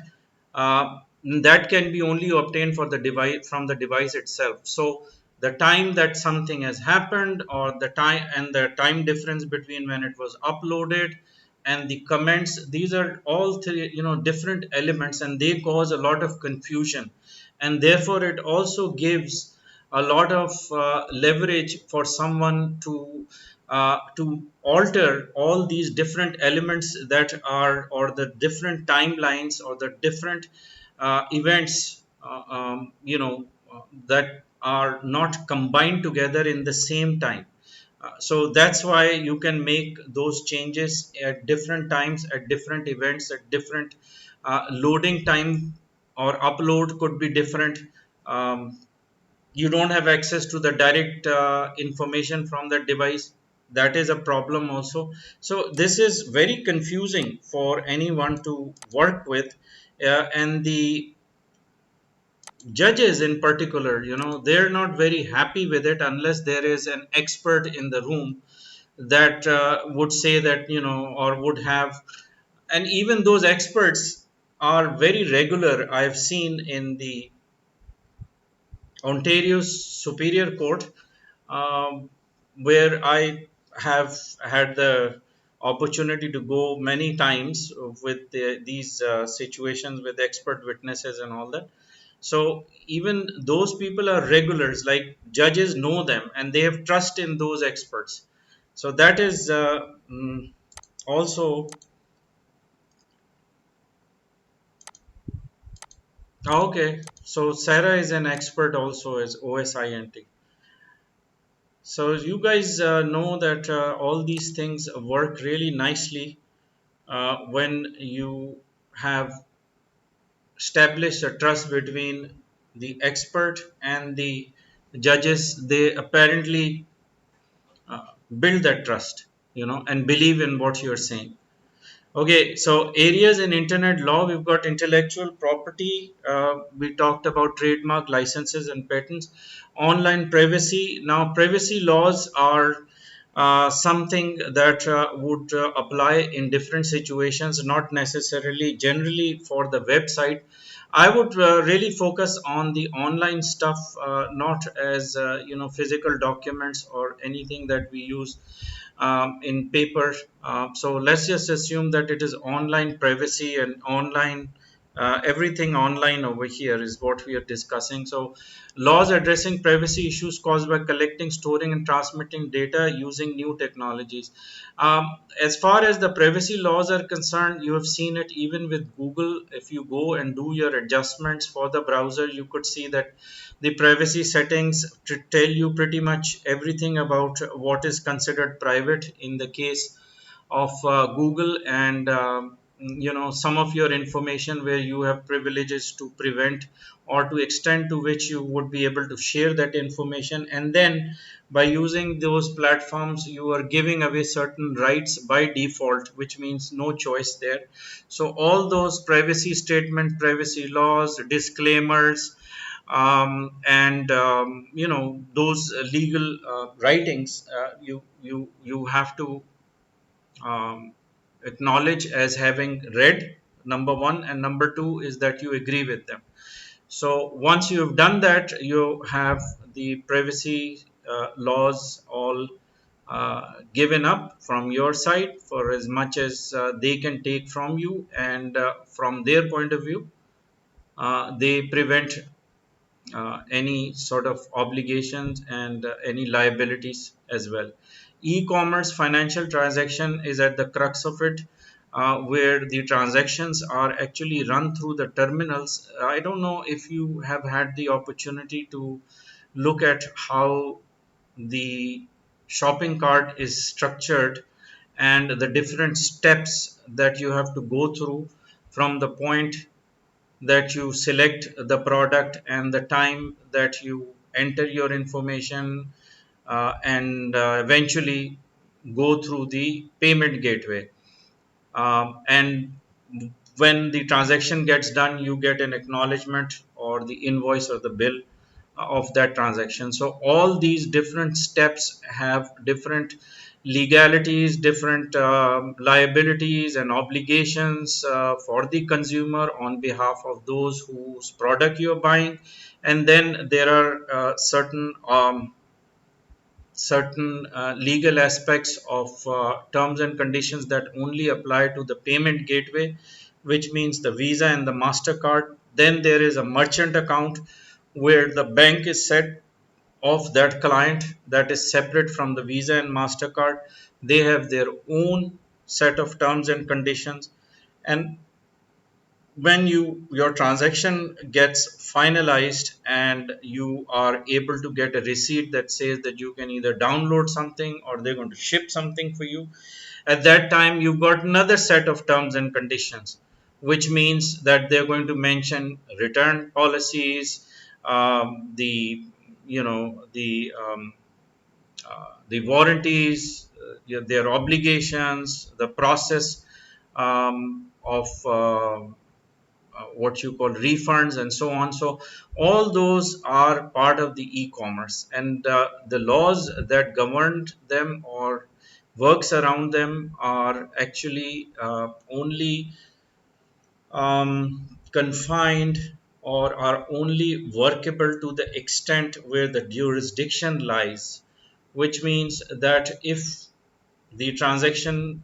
That can be only obtained for the device from the device itself. So the time that something has happened, or the time and the time difference between when it was uploaded and the comments, these are all three different elements, and they cause a lot of confusion. And therefore it also gives a lot of leverage for someone to alter all these different elements that are, or the different timelines, or the different events, that are not combined together in the same time. So that's why you can make those changes at different times, at different events, at different loading time, or upload could be different. Um, you don't have access to the direct information from that device. That is a problem also. So this is very confusing for anyone to work with, and the judges in particular, they're not very happy with it unless there is an expert in the room that would say that, or would have. And even those experts are very regular. I've seen in the Ontario's Superior Court, um, where I have had the opportunity to go many times with these situations with expert witnesses and all that. So even those people are regulars, like judges know them and they have trust in those experts. So that is also okay. So Sarah is an expert also as OSINT. So you guys know that all these things work really nicely when you have establish a trust between the expert and the judges. They apparently build that trust, and believe in what you're saying. Okay, so areas in internet law, we've got intellectual property. We talked about trademark licenses and patents. Online privacy. Now, privacy laws are something that would apply in different situations, not necessarily generally for the website. I would really focus on the online stuff, not as physical documents or anything that we use in paper. So let's just assume that it is online privacy and online. Everything online over here is what we are discussing. So, laws addressing privacy issues caused by collecting, storing, and transmitting data using new technologies. As far as the privacy laws are concerned, you have seen it even with Google. If you go and do your adjustments for the browser, you could see that the privacy settings to tell you pretty much everything about what is considered private in the case of Google, and some of your information where you have privileges to prevent or to extend to which you would be able to share that information. And then by using those platforms, you are giving away certain rights by default, which means no choice there. So all those privacy statements, privacy laws, disclaimers, and those legal writings, you have to um, acknowledge as having read, number one, and number two is that you agree with them. So once you have done that, you have the privacy laws all given up from your side for as much as they can take from you, and from their point of view, they prevent any sort of obligations and any liabilities as well. E-commerce financial transaction is at the crux of it, where the transactions are actually run through the terminals. I don't know if you have had the opportunity to look at how the shopping cart is structured and the different steps that you have to go through from the point that you select the product and the time that you enter your information, and eventually go through the payment gateway. And when the transaction gets done, you get an acknowledgement or the invoice or the bill of that transaction. So all these different steps have different legalities, different liabilities and obligations for the consumer on behalf of those whose product you're buying. And then there are certain legal aspects of terms and conditions that only apply to the payment gateway, which means the Visa and the MasterCard. Then there is a merchant account where the bank is set of that client, that is separate from the Visa and MasterCard. They have their own set of terms and conditions. And when your transaction gets finalized and you are able to get a receipt that says that you can either download something or they're going to ship something for you, at that time you've got another set of terms and conditions, which means that they're going to mention return policies, the the warranties, their obligations, the process of what you call refunds and so on. So all those are part of the e-commerce, and the laws that govern them or works around them are actually only confined or are only workable to the extent where the jurisdiction lies, which means that if the transaction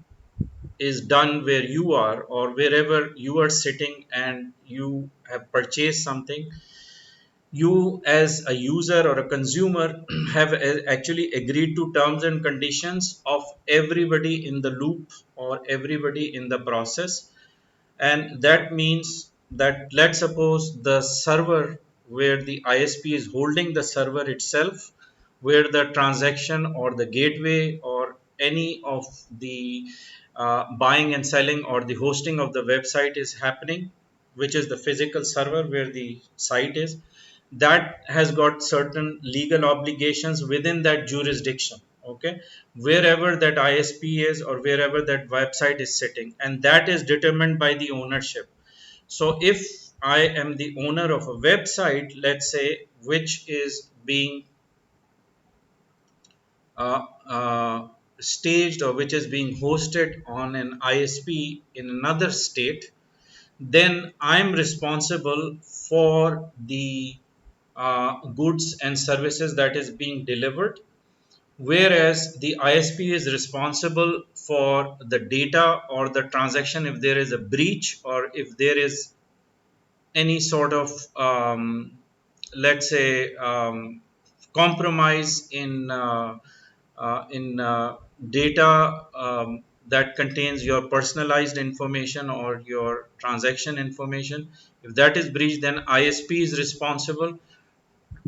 is done where you are or wherever you are sitting and you have purchased something, you as a user or a consumer have actually agreed to terms and conditions of everybody in the loop or everybody in the process. And that means that, let's suppose the server where the ISP is holding the server itself, where the transaction or the gateway or any of the buying and selling or the hosting of the website is happening, which is the physical server where the site is, that has got certain legal obligations within that jurisdiction. Okay, wherever that ISP is or wherever that website is sitting, and that is determined by the ownership. So if I am the owner of a website, let's say, which is being uh, uh, staged or which is being hosted on an ISP in another state, then I'm responsible for the goods and services that is being delivered, whereas the ISP is responsible for the data or the transaction if there is a breach or if there is any sort of let's say compromise in data that contains your personalized information or your transaction information. If that is breached, then ISP is responsible,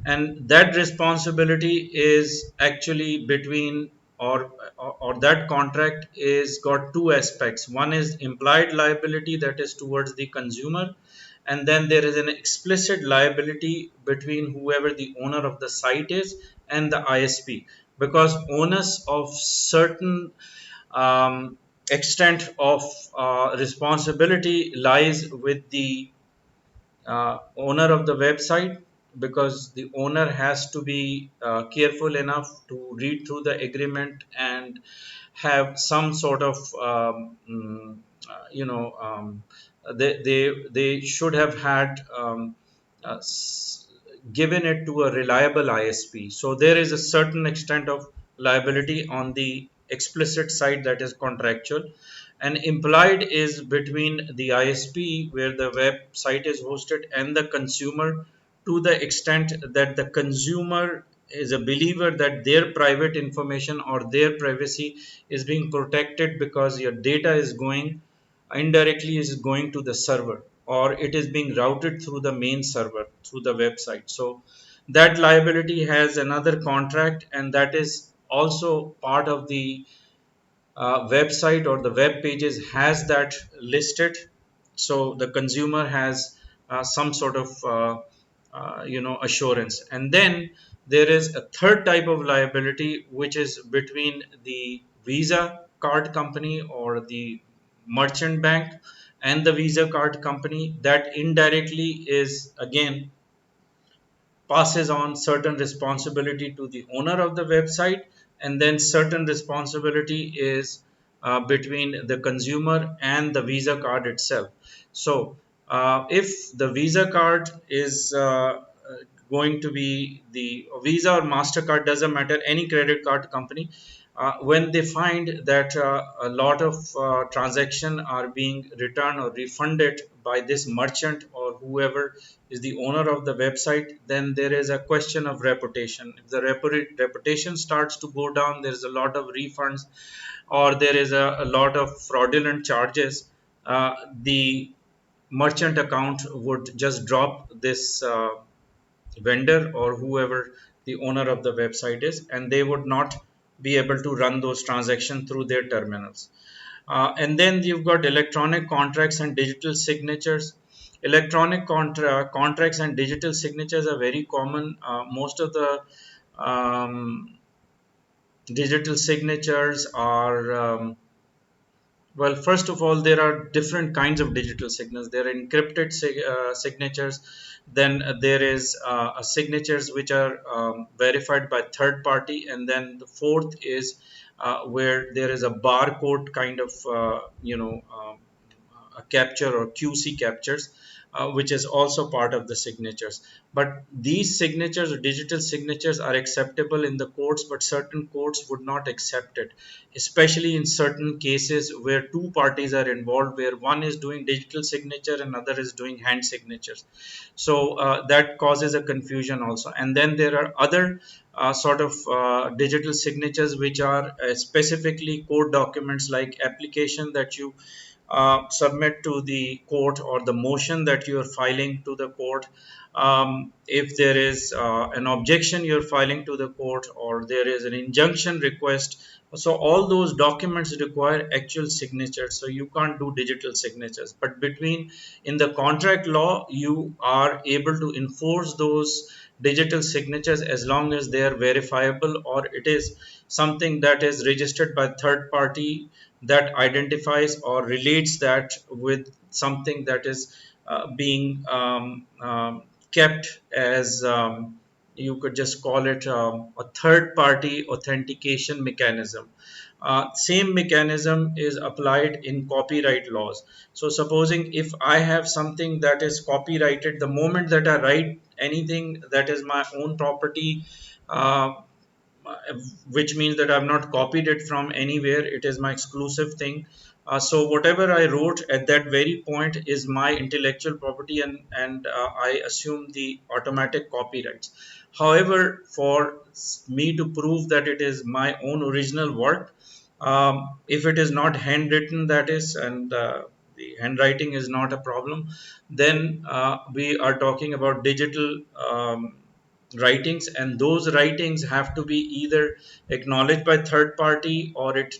and that responsibility is actually between or that contract is got two aspects. One is implied liability, that is towards the consumer, and then there is an explicit liability between whoever the owner of the site is and the ISP, because onus of certain extent of responsibility lies with the owner of the website, because the owner has to be careful enough to read through the agreement and have some sort of they should have had uh, s- given it to a reliable ISP. So there is a certain extent of liability on the explicit side, that is contractual, and implied is between the ISP where the website is hosted and the consumer, to the extent that the consumer is a believer that their private information or their privacy is being protected, because your data is going indirectly is going to the server, or it is being routed through the main server through the website. So that liability has another contract, and that is also part of the website or the web pages has that listed. So the consumer has some sort of assurance. And then there is a third type of liability, which is between the Visa card company or the merchant bank and the Visa card company, that indirectly is again passes on certain responsibility to the owner of the website, and then certain responsibility is between the consumer and the Visa card itself. So if the Visa card is going to be the Visa or MasterCard, doesn't matter, any credit card company, when they find that a lot of transaction are being returned or refunded by this merchant or whoever is the owner of the website, then there is a question of reputation. If the reputation starts to go down, there is a lot of refunds or there is a lot of fraudulent charges, the merchant account would just drop this vendor or whoever the owner of the website is, and they would not be able to run those transactions through their terminals. And then you've got electronic contracts and digital signatures. Electronic contracts and digital signatures are very common. Most of the um, digital signatures are well, first of all, there are different kinds of digital signatures. There are encrypted signatures. Then there is signatures which are verified by third party, and then the fourth is where there is a barcode kind of a capture or QC captures, which is also part of the signatures. But these signatures or digital signatures are acceptable in the courts, but certain courts would not accept it, especially in certain cases where two parties are involved, where one is doing digital signature and other is doing hand signatures. So that causes a confusion also. And then there are other sort of digital signatures which are specifically code documents like application that you submit to the court, or the motion that you are filing to the court, if there is an objection you're filing to the court, or there is an injunction request. So all those documents require actual signatures, so you can't do digital signatures. But between in the contract law, you are able to enforce those digital signatures as long as they are verifiable, or it is something that is registered by third party that identifies or relates that with something that is being kept as, you could just call it a third party authentication mechanism. Same mechanism is applied in copyright laws. So supposing if I have something that is copyrighted, the moment that I write anything that is my own property, uh, which means that I've not copied it from anywhere. It is my exclusive thing. So whatever I wrote at that very point is my intellectual property, and I assume the automatic copyrights. However, for me to prove that it is my own original work, if it is not handwritten, that is, and the handwriting is not a problem, then we are talking about digital writings, and those writings have to be either acknowledged by third party, or it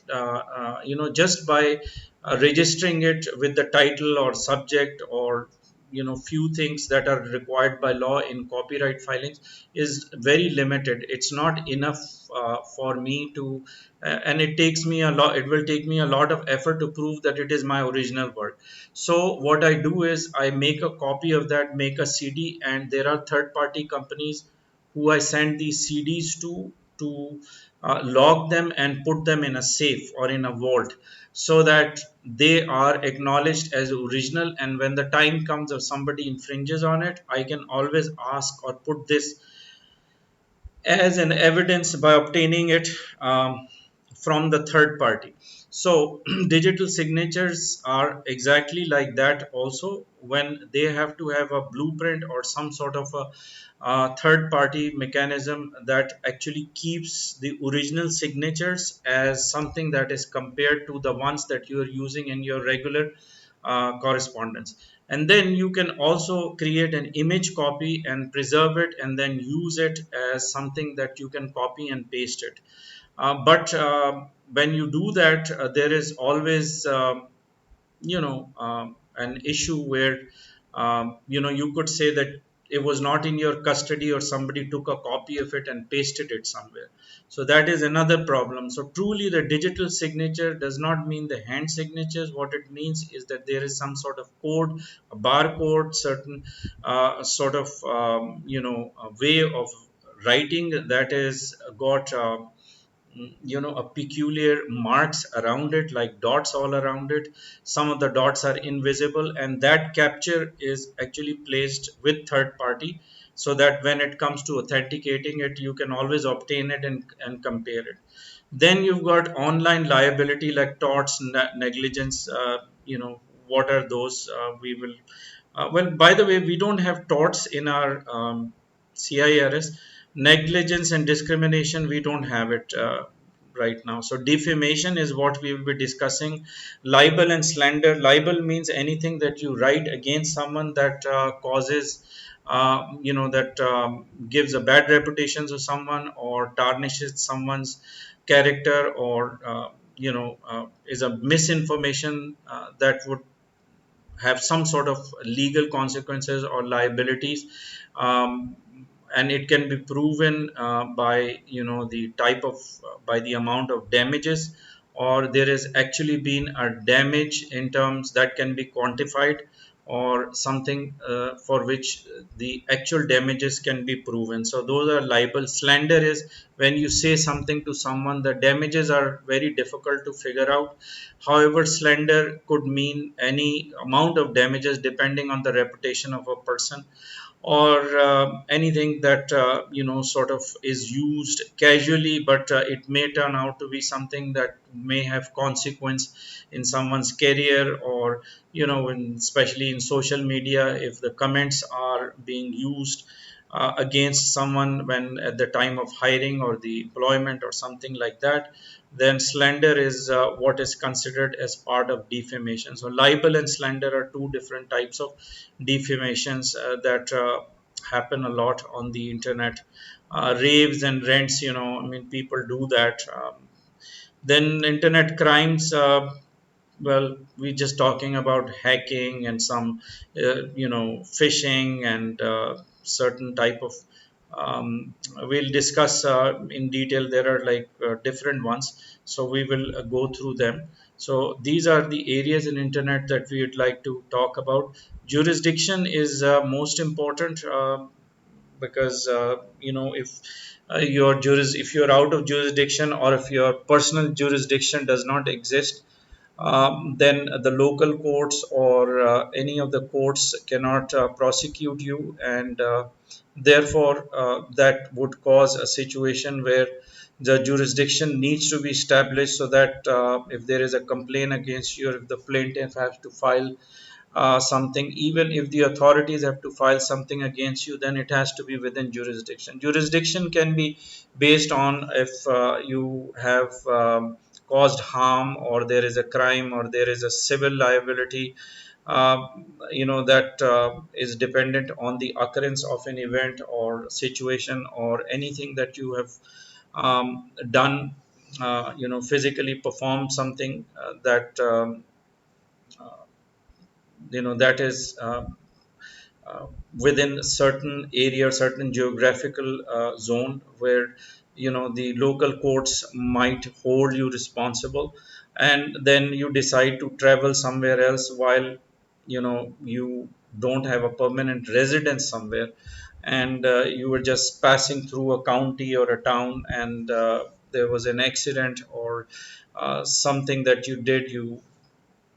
just by registering it with the title or subject, or few things that are required by law in copyright filings is very limited. It's not enough for me to and it will take me a lot of effort to prove that it is my original work. So what I do is I make a copy of that, make a CD, and there are third party companies who I send these CDs to log them and put them in a safe or in a vault, so that they are acknowledged as original. And when the time comes if somebody infringes on it, I can always ask or put this as an evidence by obtaining it from the third party. So digital signatures are exactly like that also, when they have to have a blueprint or some sort of a third party mechanism that actually keeps the original signatures as something that is compared to the ones that you are using in your regular correspondence. And then you can also create an image copy and preserve it, and then use it as something that you can copy and paste it. But when you do that, there is always an issue where you could say that it was not in your custody, or somebody took a copy of it and pasted it somewhere. So that is another problem. So truly the digital signature does not mean the hand signatures. What it means is that there is some sort of code, a barcode, certain sort of a way of writing that is got a peculiar marks around it, like dots all around it. Some of the dots are invisible, and that capture is actually placed with third party, so that when it comes to authenticating it, you can always obtain it and compare it. Then you've got online liability like torts, negligence. What are those? We will well, by the way, we don't have torts in our CIRS. Negligence and discrimination, we don't have it right now. So defamation is what we will be discussing. Libel and slander. Libel means anything that you write against someone that causes, that gives a bad reputation to someone, or tarnishes someone's character, or is a misinformation that would have some sort of legal consequences or liabilities. um, and it can be proven by the type of by the amount of damages, or there has actually been a damage in terms that can be quantified, or something for which the actual damages can be proven. So those are libel. Slander is when you say something to someone, the damages are very difficult to figure out. However, slander could mean any amount of damages depending on the reputation of a person, or anything that sort of is used casually, but it may turn out to be something that may have consequence in someone's career, or especially in social media, if the comments are being used against someone when at the time of hiring or the employment or something like that, then slander is what is considered as part of defamation. So libel and slander are two different types of defamations that happen a lot on the internet. Raves and rents, I mean, people do that. Then internet crimes, well, we're just talking about hacking and some phishing and certain type of we'll discuss in detail. There are like different ones, so we will go through them. So these are the areas in internet that we would like to talk about. Jurisdiction is most important, because if you're out of jurisdiction, or if your personal jurisdiction does not exist, then the local courts or any of the courts cannot prosecute you, and therefore that would cause a situation where the jurisdiction needs to be established, so that if there is a complaint against you, or if the plaintiff has to file something, even if the authorities have to file something against you, then it has to be within jurisdiction. Jurisdiction can be based on if you have caused harm, or there is a crime, or there is a civil liability, uh, that is dependent on the occurrence of an event or situation, or anything that you have done, physically performed something that that is within a certain area, certain geographical zone, where the local courts might hold you responsible, and then you decide to travel somewhere else, while you don't have a permanent residence somewhere, and you were just passing through a county or a town, and there was an accident, or something that you did, you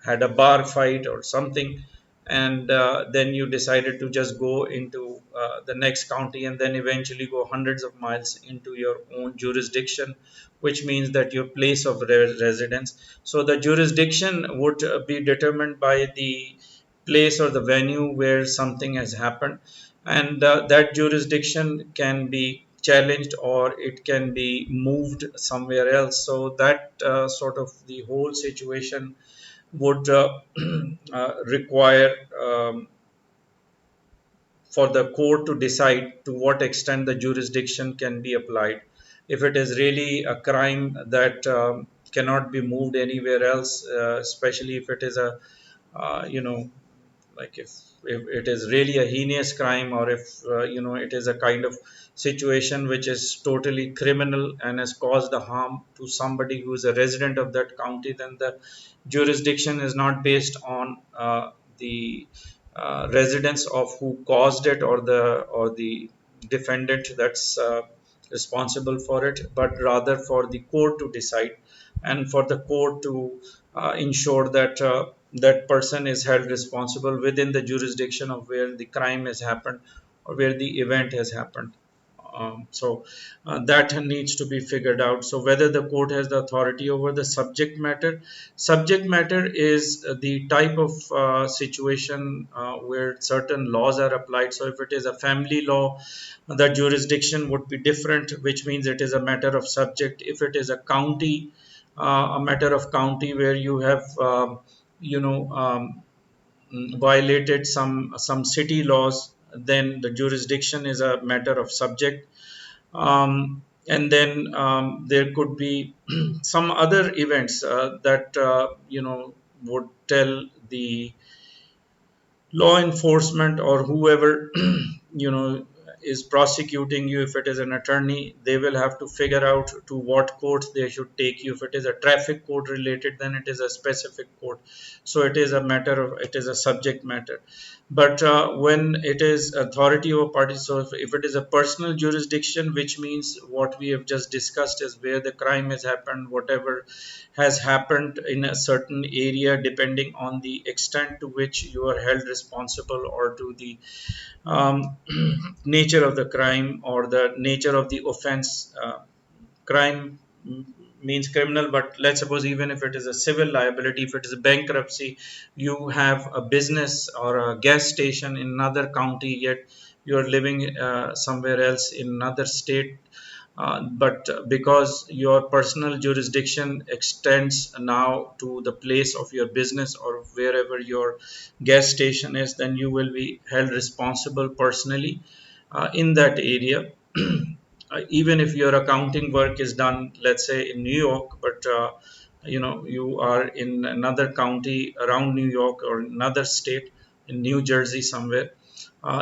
had a bar fight or something, and then you decided to just go into the next county, and then eventually go hundreds of miles into your own jurisdiction, which means that your place of residence. So the jurisdiction would be determined by the place or the venue where something has happened, and that jurisdiction can be challenged, or it can be moved somewhere else. So that sort of the whole situation would require for the court to decide to what extent the jurisdiction can be applied. If it is really a crime that cannot be moved anywhere else, especially if it is a like if it is really a heinous crime, or if it is a kind of situation which is totally criminal and has caused the harm to somebody who is a resident of that county, then the jurisdiction is not based on the residence of who caused it, or the defendant that's responsible for it, but rather for the court to decide, and for the court to ensure that that person is held responsible within the jurisdiction of where the crime has happened, or where the event has happened. So that needs to be figured out. So whether the court has the authority over the subject matter is the type of situation where certain laws are applied. So if it is a family law, the jurisdiction would be different, which means it is a matter of subject. If it is a county, a matter of county, where you have you know um, violated some city laws, then the jurisdiction is a matter of subject. And then there could be some other events that would tell the law enforcement, or whoever you know is prosecuting you. If it is an attorney, they will have to figure out to what court they should take you. If it is a traffic court related, then it is a specific court. So it is a subject matter. But when it is authority over party, so if it is a personal jurisdiction, which means what we have just discussed is where the crime has happened, whatever has happened in a certain area, depending on the extent to which you are held responsible, or to the nature of the crime, or the nature of the offense. Crime means criminal, but let's suppose even if it is a civil liability, if it is a bankruptcy, you have a business or a gas station in another county, yet you're living somewhere else in another state, but because your personal jurisdiction extends now to the place of your business or wherever your gas station is, then you will be held responsible personally in that area. Even if your accounting work is done, let's say in New York, but you are in another county around New York or another state in New Jersey somewhere,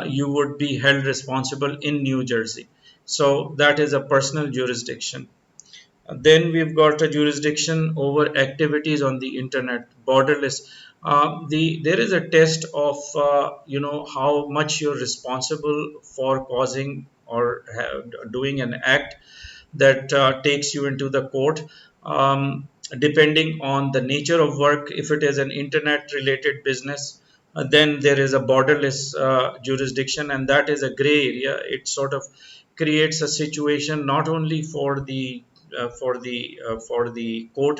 you would be held responsible in New Jersey. So that is a personal jurisdiction. Then we've got a jurisdiction over activities on the internet, borderless. There is a test of how much you're responsible for causing or doing an act that takes you into the court. Depending on the nature of work, if it is an internet related business, then there is a borderless jurisdiction, and that is a gray area. It sort of creates a situation not only for the court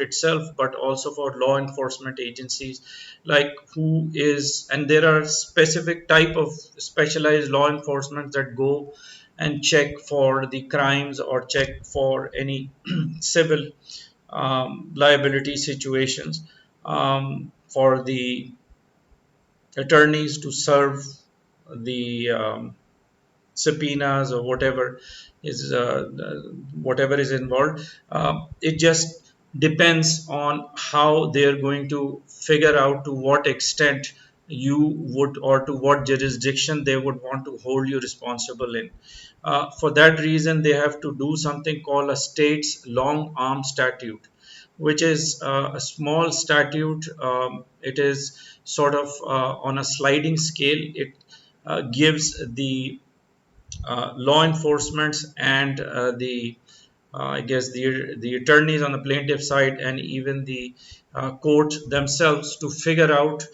itself, but also for law enforcement agencies, like who is, and there are specific type of specialized law enforcement that go and check for the crimes or check for any civil liability situations, for the attorneys to serve the subpoenas or whatever is involved. It just depends on how they're going to figure out to what extent you would, or to what jurisdiction they would want to hold you responsible in. For that reason, they have to do something called a state's long arm statute, which is a small statute. It is sort of on a sliding scale. It gives the law enforcement and the I guess the attorneys on the plaintiff side, and even the court themselves, to figure out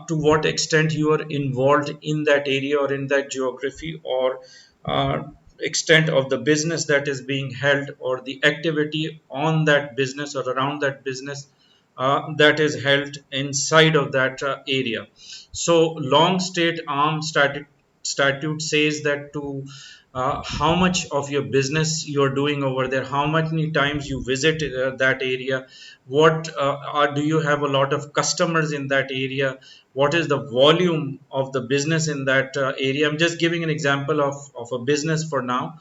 to what extent you are involved in that area or in that geography, or uh, extent of the business that is being held, or the activity on that business or around that business that is held inside of that area. So long state arm statute says that to how much of your business you're doing over there, how many times you visit that area, what do you have a lot of customers in that area, what is the volume of the business in that area. I'm just giving an example of a business for now.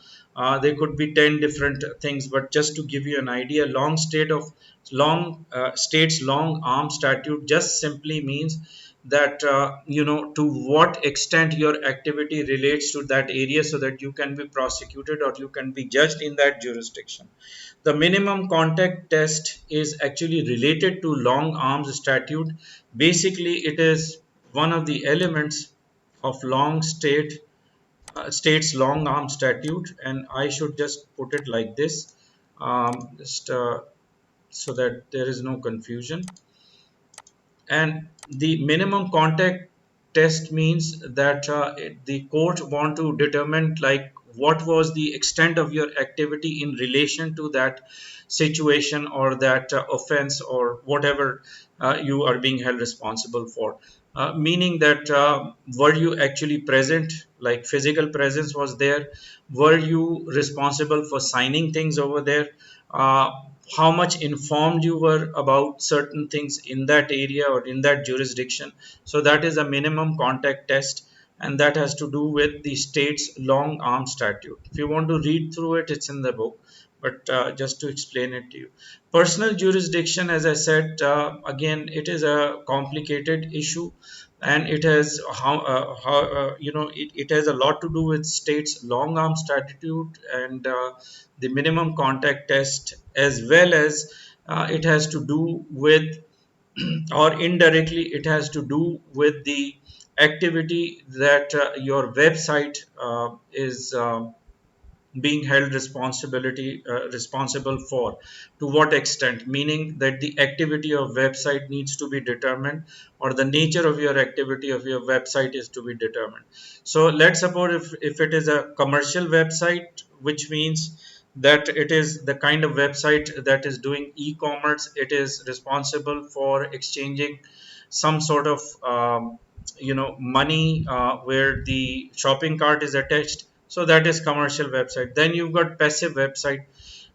There could be 10 different things, but just to give you an idea, long state's long arm statute just simply means that to what extent your activity relates to that area, so that you can be prosecuted or you can be judged in that jurisdiction. The minimum contact test is actually related to long arms statute. Basically, it is one of the elements of state's long arm statute, and I should just put it like this, just so that there is no confusion. And the minimum contact test means that the court want to determine, like, what was the extent of your activity in relation to that situation or that offense or whatever you are being held responsible for. Meaning that were you actually present, like physical presence was there, were you responsible for signing things over there, uh, how much informed you were about certain things in that area or in that jurisdiction. So that is a minimum contact test, and that has to do with the state's long arm statute. If you want to read through it, it's in the book, but just to explain it to you. Personal jurisdiction, as I said, again, it is a complicated issue, and it has it has a lot to do with state's long arm statute and the minimum contact test, as well as it has to do with or indirectly it has to do with the activity that your website is being held responsible for, to what extent, meaning that the activity of website needs to be determined, or the nature of your activity of your website is to be determined. So let's suppose if it is a commercial website, which means that it is the kind of website that is doing e-commerce, it is responsible for exchanging some sort of money where the shopping cart is attached, so that is commercial website. Then you've got passive website.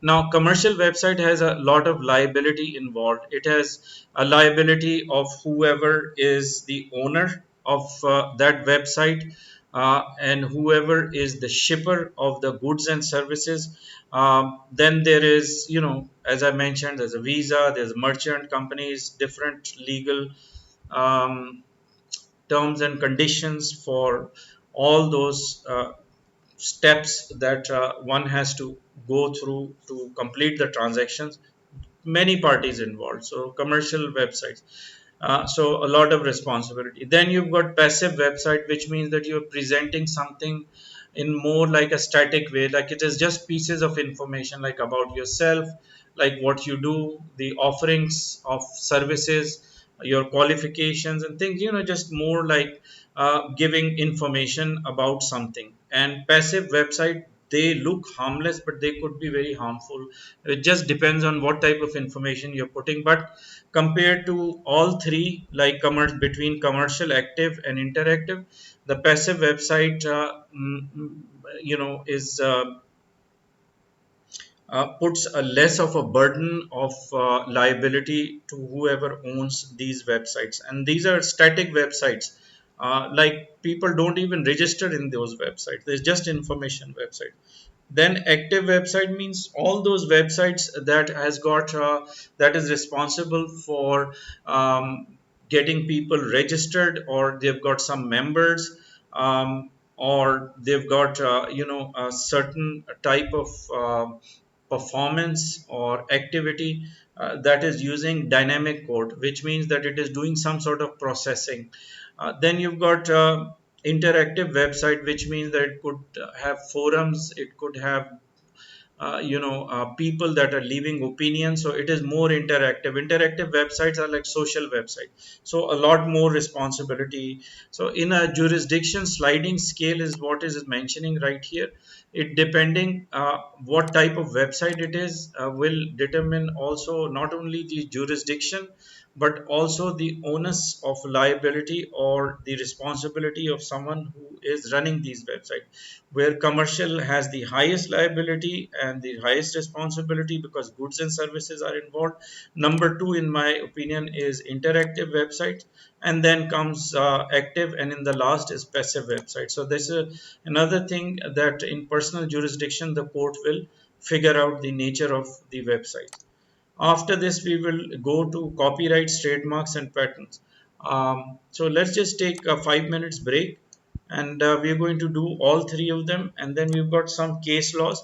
Now commercial website has a lot of liability involved. It has a liability of whoever is the owner of that website, and whoever is the shipper of the goods and services. Then there is, as I mentioned, there's a visa, there's merchant companies, different legal um, terms and conditions for all those steps that one has to go through to complete the transactions. Many parties involved, so commercial websites, so a lot of responsibility. Then you've got passive website, which means that you're presenting something in more like a static way, like it is just pieces of information, like about yourself, like what you do, the offerings of services, your qualifications and things, just more like giving information about something. And passive website, they look harmless, but they could be very harmful. It just depends on what type of information you're putting. But compared to all three, like between commercial, active and interactive, the passive website is puts a less of a burden of liability to whoever owns these websites. And these are static websites, like people don't even register in those websites, there's just information website. Then active website means all those websites that has got that is responsible for getting people registered, or they've got some members, or they've got a certain type of performance or activity that is using dynamic code, which means that it is doing some sort of processing. Then you've got interactive website, which means that it could have forums, it could have people that are leaving opinions, so it is more interactive. Interactive websites are like social websites, so a lot more responsibility. So in a jurisdiction, sliding scale is what is mentioning right here. It depending what type of website it is will determine also not only the jurisdiction, but also the onus of liability or the responsibility of someone who is running these websites, where commercial has the highest liability and the highest responsibility because goods and services are involved. Number two, in my opinion, is interactive websites, and then comes active, and in the last is passive website. So this is another thing that in personal jurisdiction the court will figure out the nature of the website. After this, we will go to copyrights, trademarks, and patents. So let's just take a 5 minutes break, and we're going to do all three of them, and then we've got some case laws.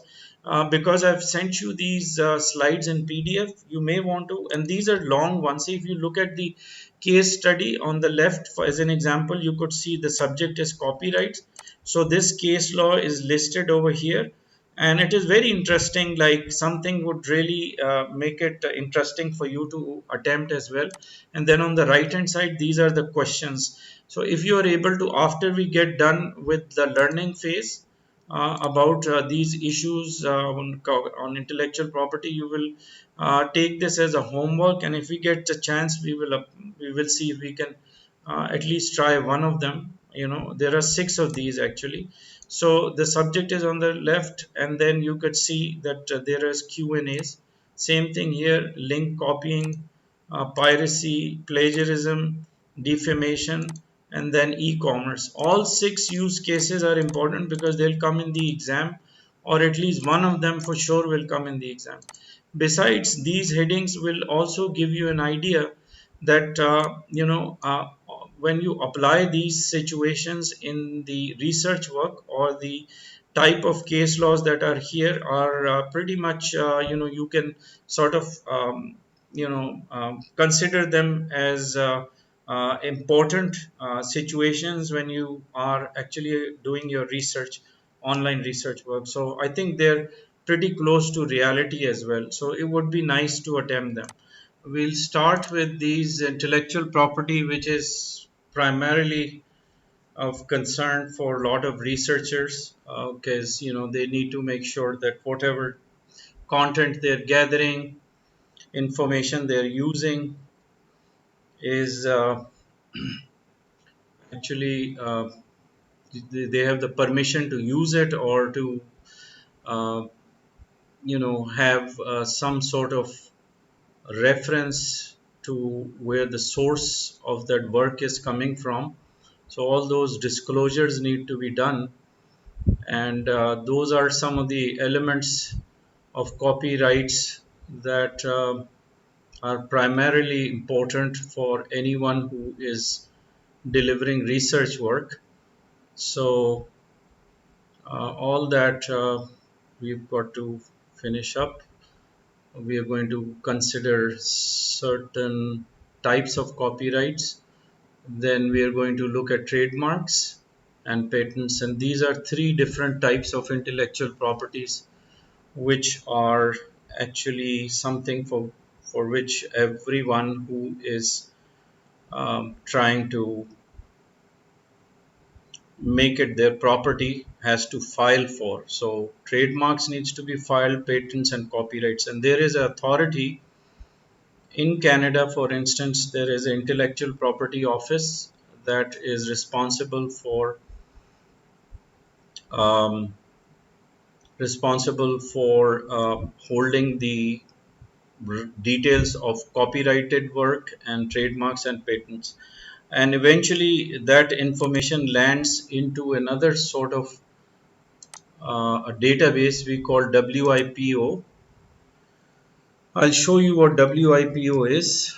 Because I've sent you these slides in PDF, you may want to, and these are long ones. If you look at the case study on the left, for, as an example, you could see the subject is copyrights. So this case law is listed over here, and it is very interesting, like something would really make it interesting for you to attempt as well. And then on the right hand side, these are the questions. So if you are able to, after we get done with the learning phase about these issues on intellectual property, you will take this as a homework, and if we get a chance, we will see if we can at least try one of them. There are six of these actually. So the subject is on the left, and then you could see that there is Q and A's. Same thing here: link copying, piracy, plagiarism, defamation, and then e-commerce. All six use cases are important because they'll come in the exam, or at least one of them for sure will come in the exam. Besides, these headings will also give you an idea that when you apply these situations in the research work, or the type of case laws that are here are pretty much you can sort of consider them as important situations when you are actually doing your research, online research work. So I think they're pretty close to reality as well, so it would be nice to attempt them. We'll start with these intellectual property, which is primarily of concern for a lot of researchers, because they need to make sure that whatever content they're gathering, information they're using is actually they have the permission to use it, or to uh, have some sort of reference to where the source of that work is coming from. So all those disclosures need to be done, and those are some of the elements of copyrights that are primarily important for anyone who is delivering research work. So all that we've got to finish up. We are going to consider certain types of copyrights. Then we are going to look at trademarks and patents. And these are three different types of intellectual properties, which are actually something for which everyone who is trying to make it their property has to file for. So trademarks needs to be filed, patents and copyrights. And there is an authority in Canada, for instance. There is an intellectual property office that is um, responsible for holding the details of copyrighted work and trademarks and patents. And eventually that information lands into another sort of a database we call WIPO. I'll show you what WIPO is.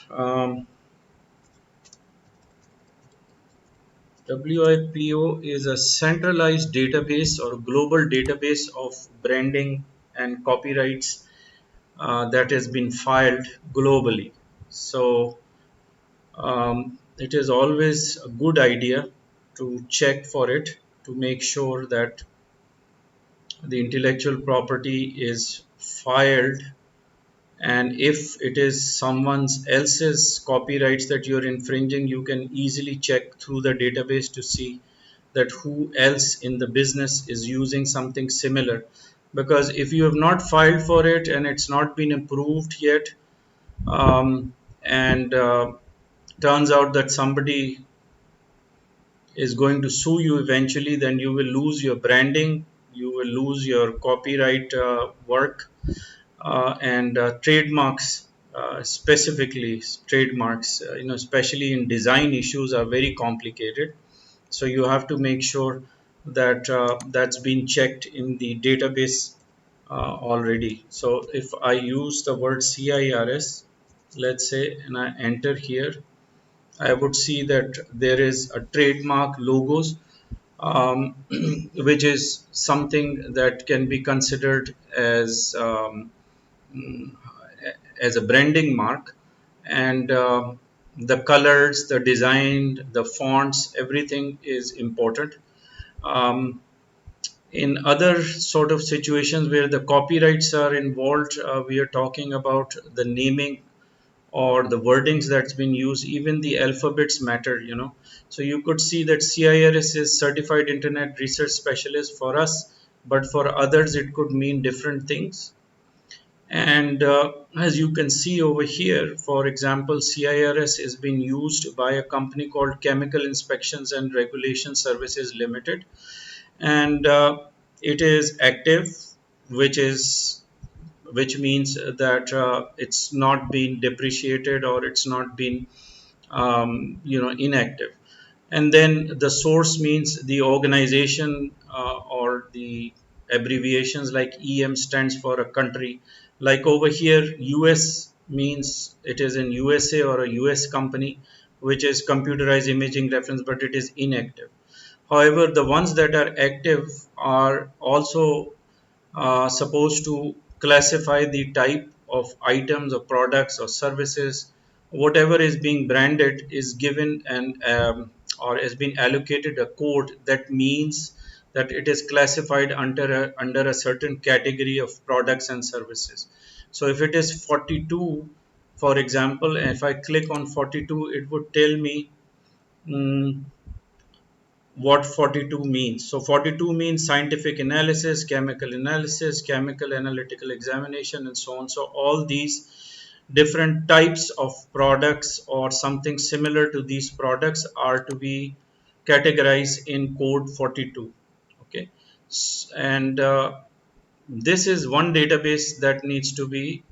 WIPO is a centralized database or global database of branding and copyrights that has been filed globally. So it is always a good idea to check for it, to make sure that the intellectual property is filed, and if it is someone else's copyrights that you're infringing, you can easily check through the database to see that who else in the business is using something similar. Because if you have not filed for it and it's not been approved yet, and turns out that somebody is going to sue you eventually, then you will lose your branding, you will lose your copyright work, and trademarks. Specifically, trademarks, especially in design issues, are very complicated. So you have to make sure that that's been checked in the database already. So if I use the word CIRS, let's say, and I enter here, I would see that there is a trademark logos, which is something that can be considered as a branding mark. And the colors, the design, the fonts, everything is important. Um, in other sort of situations where the copyrights are involved, we are talking about the naming or the wordings that's been used. Even the alphabets matter. So you could see that CIRS is certified internet research specialist for us, but for others it could mean different things. And as you can see over here, for example, CIRS is being used by a company called Chemical Inspections and Regulation Services Limited, and it is active, which is which means that it's not been depreciated, or it's not been inactive. And then the source means the organization, or the abbreviations like EM stands for a country. Like over here, US means it is in USA or a US company, which is computerized imaging reference, but it is inactive. However, the ones that are active are also supposed to classify the type of items or products or services. Whatever is being branded is given and or has been allocated a code that means that it is classified under a certain category of products and services. So if it is 42, for example, if I click on 42, it would tell me mm, what 42 means. So 42 means scientific analysis, chemical analytical examination, and so on. So all these different types of products or something similar to these products are to be categorized in code 42. Okay, and this is one database that needs to be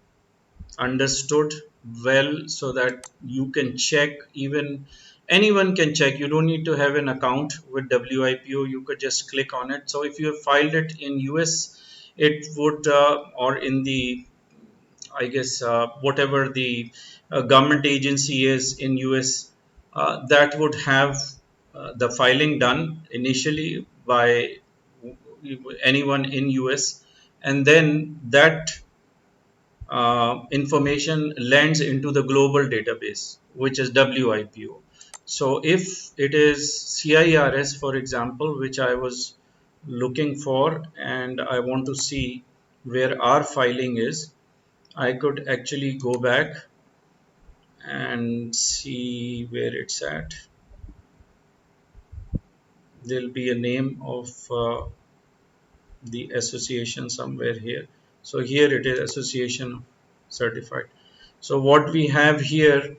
understood well, so that you can check. Even anyone can check. You don't need to have an account with WIPO. You could just click on it. So if you have filed it in US, it would or in the, I guess, whatever the government agency is in US, that would have the filing done initially by anyone in US, and then that information lands into the global database, which is WIPO. So if it is CIRS, for example, which I was looking for, and I want to see where our filing is, I could actually go back and see where it's at. There'll be a name of the association somewhere here. So here it is, association certified. So what we have here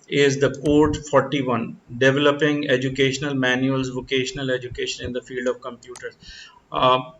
is the code 41, developing educational manuals, vocational education in the field of computers.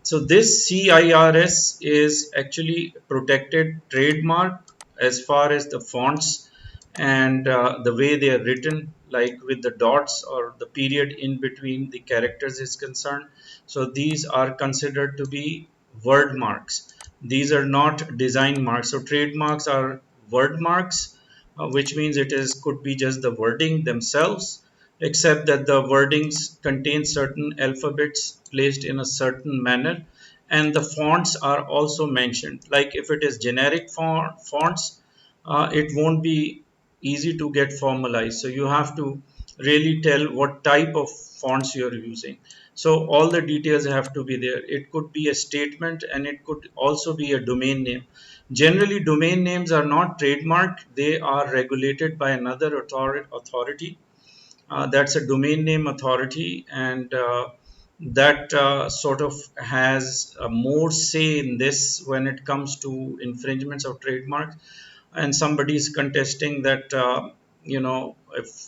So this CIRS is actually protected trademark as far as the fonts and the way they are written, like with the dots or the period in between the characters is concerned. So these are considered to be word marks. These are not design marks. So trademarks are word marks, which means it is could be just the wording themselves, except that the wordings contain certain alphabets placed in a certain manner, and the fonts are also mentioned. Like if it is generic fonts, it won't be easy to get formalized. So you have to really tell what type of fonts you're using. So all the details have to be there. It could be a statement, and it could also be a domain name. Generally, domain names are not trademarked, they are regulated by another authority. That's a domain name authority, and that sort of has more say in this when it comes to infringements of trademarks. And somebody is contesting that, if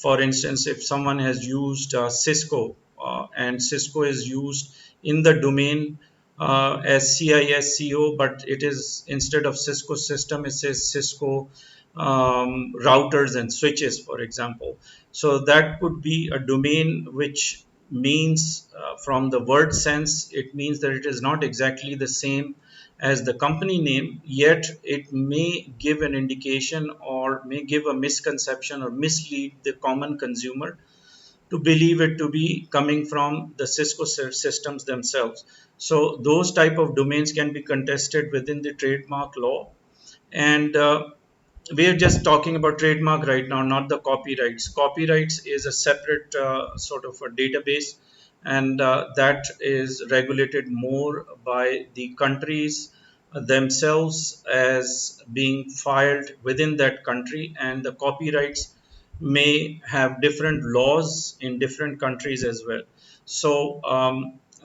for instance, if someone has used Cisco, and Cisco is used in the domain as CISCO, but it is, instead of Cisco system, it says Cisco routers and switches, for example. So that could be a domain which means, from the word sense, it means that it is not exactly the same as the company name, yet it may give an indication or may give a misconception or mislead the common consumer to believe it to be coming from the Cisco systems themselves. So those type of domains can be contested within the trademark law, and we are just talking about trademark right now, not the copyrights. Copyrights is a separate sort of a database, and that is regulated more by the countries themselves as being filed within that country, and the copyrights may have different laws in different countries as well. So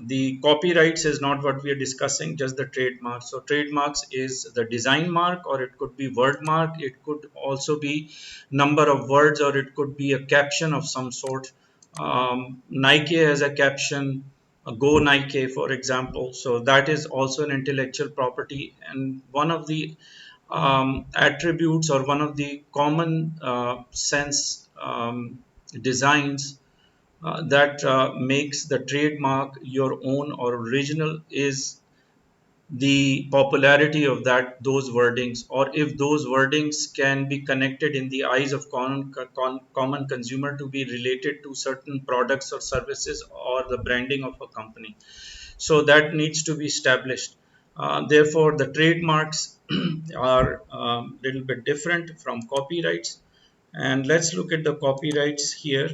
the copyrights is not what we are discussing, just the trademarks. So trademarks is the design mark, or it could be word mark, it could also be number of words, or it could be a caption of some sort. Nike has a caption, go Nike, for example. So that is also an intellectual property, and one of the attributes, or one of the common sense designs that makes the trademark your own or original is the popularity of those wordings, or if those wordings can be connected in the eyes of common consumer to be related to certain products or services or the branding of a company. So that needs to be established. Therefore, the trademarks are a little bit different from copyrights. And let's look at the copyrights here.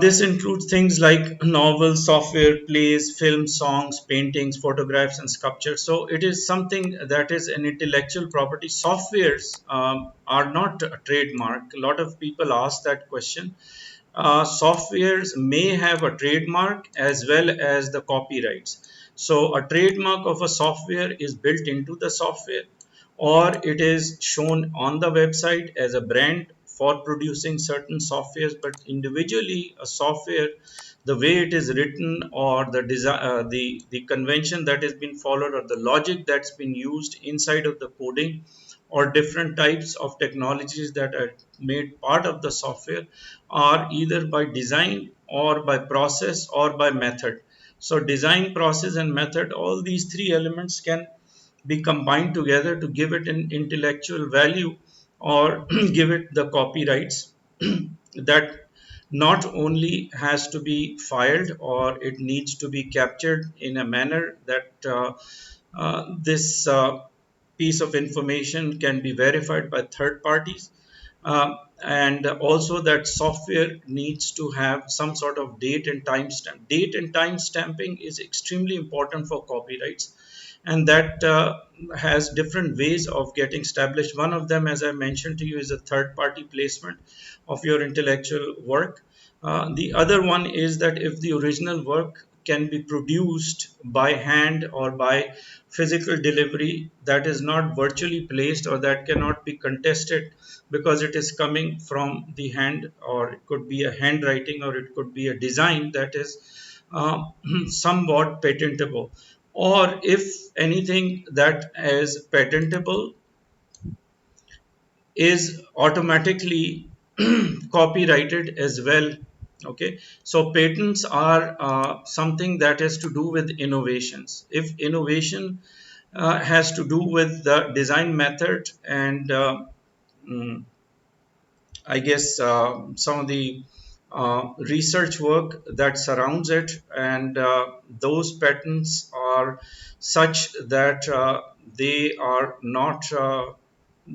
This includes things like novels, software, plays, films, songs, paintings, photographs, and sculptures. So it is something that is an intellectual property. Softwares are not a trademark. A lot of people ask that question. Softwares may have a trademark as well as the copyrights. So a trademark of a software is built into the software, or it is shown on the website as a brand for producing certain softwares, but individually a software, the way it is written, or the design, the convention that has been followed, or the logic that's been used inside of the coding, or different types of technologies that are made part of the software, are either by design or by process or by method. So design, process, and method, all these three elements can be combined together to give it an intellectual value, or give it the copyrights that not only has to be filed, or it needs to be captured in a manner that this piece of information can be verified by third parties, and also that software needs to have some sort of date and time stamp. Date and time stamping is extremely important for copyrights, and that has different ways of getting established. One of them, as I mentioned to you, is a third party placement of your intellectual work. The other one is that if the original work can be produced by hand or by physical delivery, that is not virtually placed, or that cannot be contested, because it is coming from the hand, or it could be a handwriting, or it could be a design that is uh, somewhat patentable. Or if anything that is patentable is automatically copyrighted as well. Okay, so patents are something that has to do with innovations. If innovation has to do with the design method, and mm, I guess some of the research work that surrounds it, and those patents are such that they are not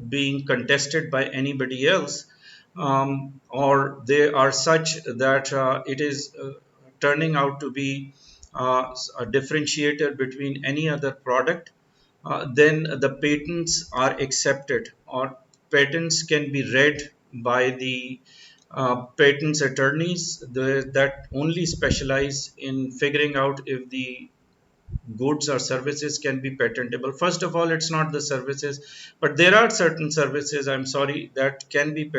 being contested by anybody else, or they are such that it is turning out to be a differentiator between any other product, then the patents are accepted, or patents can be read by the patents attorneys that only specialize in figuring out if the goods or services can be patentable. First of all, it's not the services, but there are certain services, I'm sorry, that can be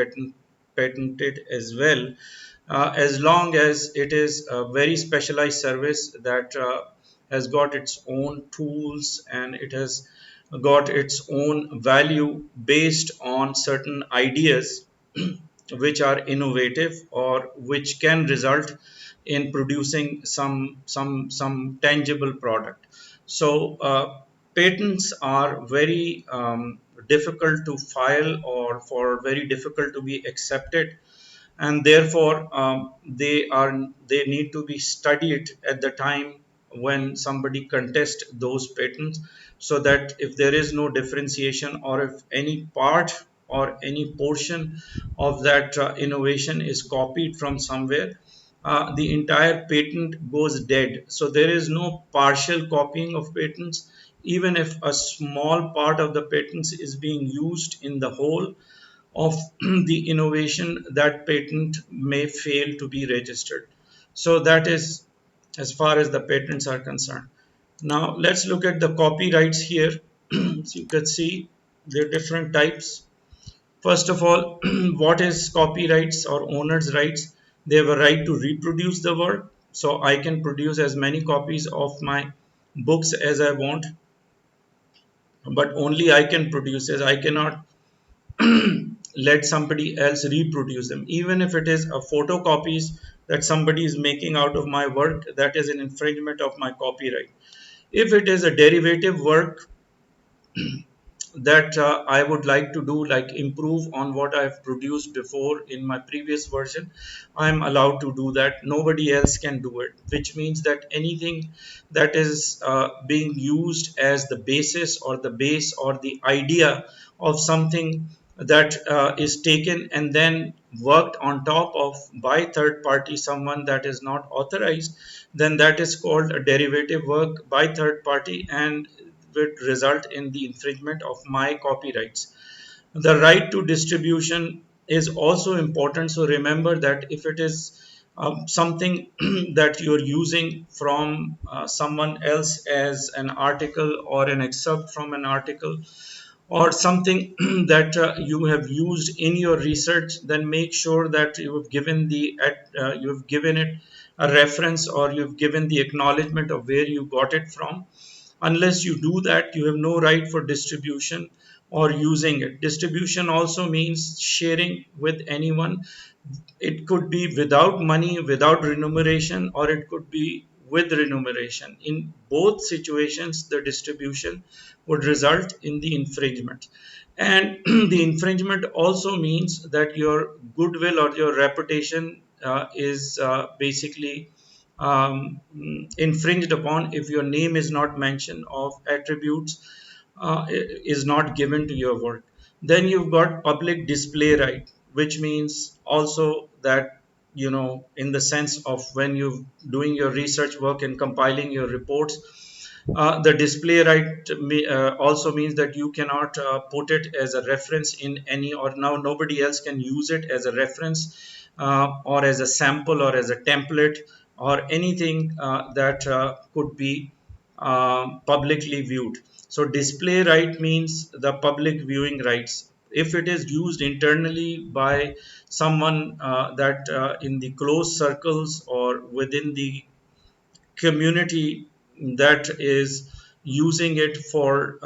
patented as well, as long as it is a very specialized service that has got its own tools, and it has got its own value based on certain ideas which are innovative, or which can result in producing some tangible product. So patents are very difficult to file, or for very difficult to be accepted, and therefore they need to be studied at the time when somebody contests those patents, so that if there is no differentiation, or if any part or any portion of that innovation is copied from somewhere, the entire patent goes dead. So there is no partial copying of patents. Even if a small part of the patents is being used in the whole of the innovation, that patent may fail to be registered. So that is as far as the patents are concerned. Now let's look at the copyrights here. So you can see there are different types. First of all, what is copyrights or owner's rights? They have a right to reproduce the work. So I can produce as many copies of my books as I want, but only I can produce it. I cannot let somebody else reproduce them. Even if it is a photocopies that somebody is making out of my work, that is an infringement of my copyright. If it is a derivative work that I would like to do, like improve on what I've produced before in my previous version, I'm allowed to do that. Nobody else can do it, which means that anything that is being used as the basis, or the base, or the idea of something that is taken and then worked on top of by third party, someone that is not authorized, then that is called a derivative work by third party, and would result in the infringement of my copyrights. The right to distribution is also important. So remember that if it is something that you're using from someone else as an article, or an excerpt from an article, or something that you have used in your research, then make sure that you have given you have given it a reference, or you've given the acknowledgement of where you got it from. Unless you do that, you have no right for distribution or using it. Distribution also means sharing with anyone. It could be without money, without remuneration, or it could be with remuneration. In both situations, the distribution would result in the infringement. And the infringement also means that your goodwill or your reputation is basically infringed upon if your name is not mentioned, of attributes is not given to your work. Then you've got public display right, which means also that, in the sense of when you're doing your research work and compiling your reports, the display right also means that you cannot put it as a reference in any, or now nobody else can use it as a reference, or as a sample, or as a template, or anything that could be publicly viewed. So display right means the public viewing rights. If it is used internally by someone that in the close circles or within the community that is using it for,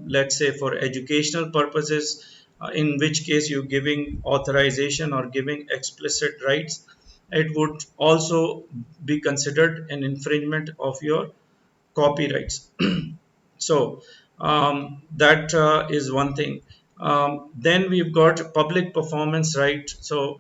let's say, for educational purposes, in which case you're giving authorization or giving explicit rights, it would also be considered an infringement of your copyrights. So that is one thing. Then we've got public performance right. So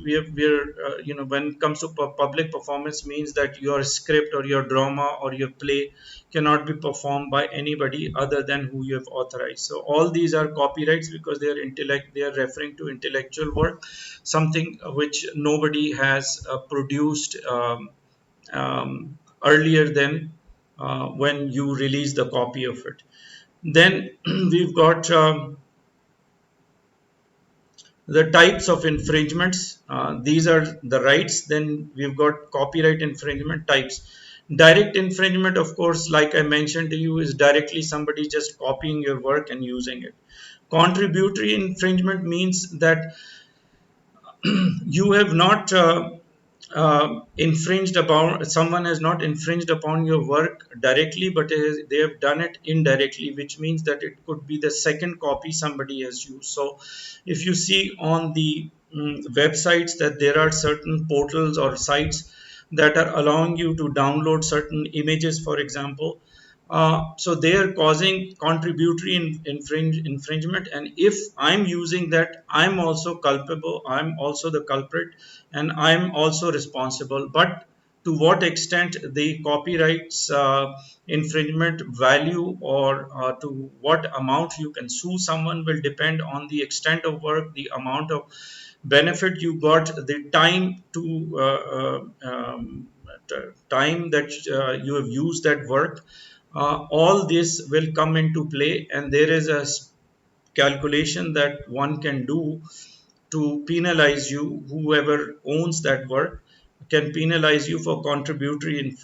when it comes to public performance, means that your script or your drama or your play cannot be performed by anybody other than who you have authorized. So all these are copyrights because they are referring to intellectual work, something which nobody has produced earlier than when you release the copy of it. Then we've got the types of infringements. These are the rights. Then we've got copyright infringement types. Direct infringement, of course, like I mentioned to you, is directly somebody just copying your work and using it. Contributory infringement means that you have not infringed upon, someone has not infringed upon your work directly, but they have done it indirectly, which means that it could be the second copy somebody has used. So if you see on the websites that there are certain portals or sites that are allowing you to download certain images, for example, so they are causing contributory infringement, and if I'm using that, I'm also culpable, I'm also the culprit, and I'm also responsible. But to what extent the copyrights infringement value, or to what amount you can sue someone, will depend on the extent of work, the amount of benefit you got, the time to time that you have used that work. All this will come into play, and there is a calculation that one can do to penalize you. Whoever owns that work can penalize you for contributory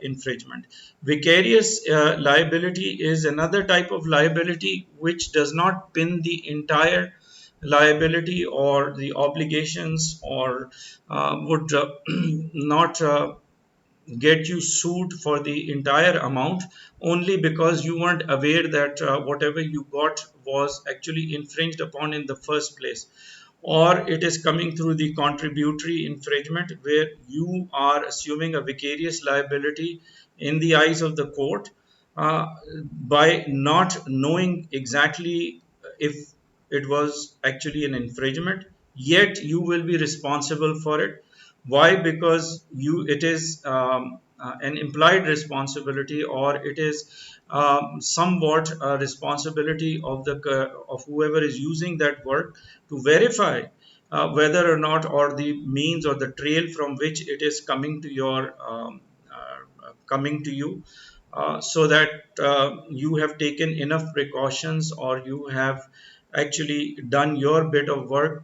infringement. Vicarious liability is another type of liability which does not pin the entire liability or the obligations, or would not get you sued for the entire amount, only because you weren't aware that whatever you got was actually infringed upon in the first place, or it is coming through the contributory infringement, where you are assuming a vicarious liability in the eyes of the court uh, by not knowing exactly if it was actually an infringement, yet you will be responsible for it. Why? Because it is an implied responsibility, or it is somewhat a responsibility of of whoever is using that work to verify whether or not, or the means or the trail from which it is coming to your coming to you, so that you have taken enough precautions, or you have actually done your bit of work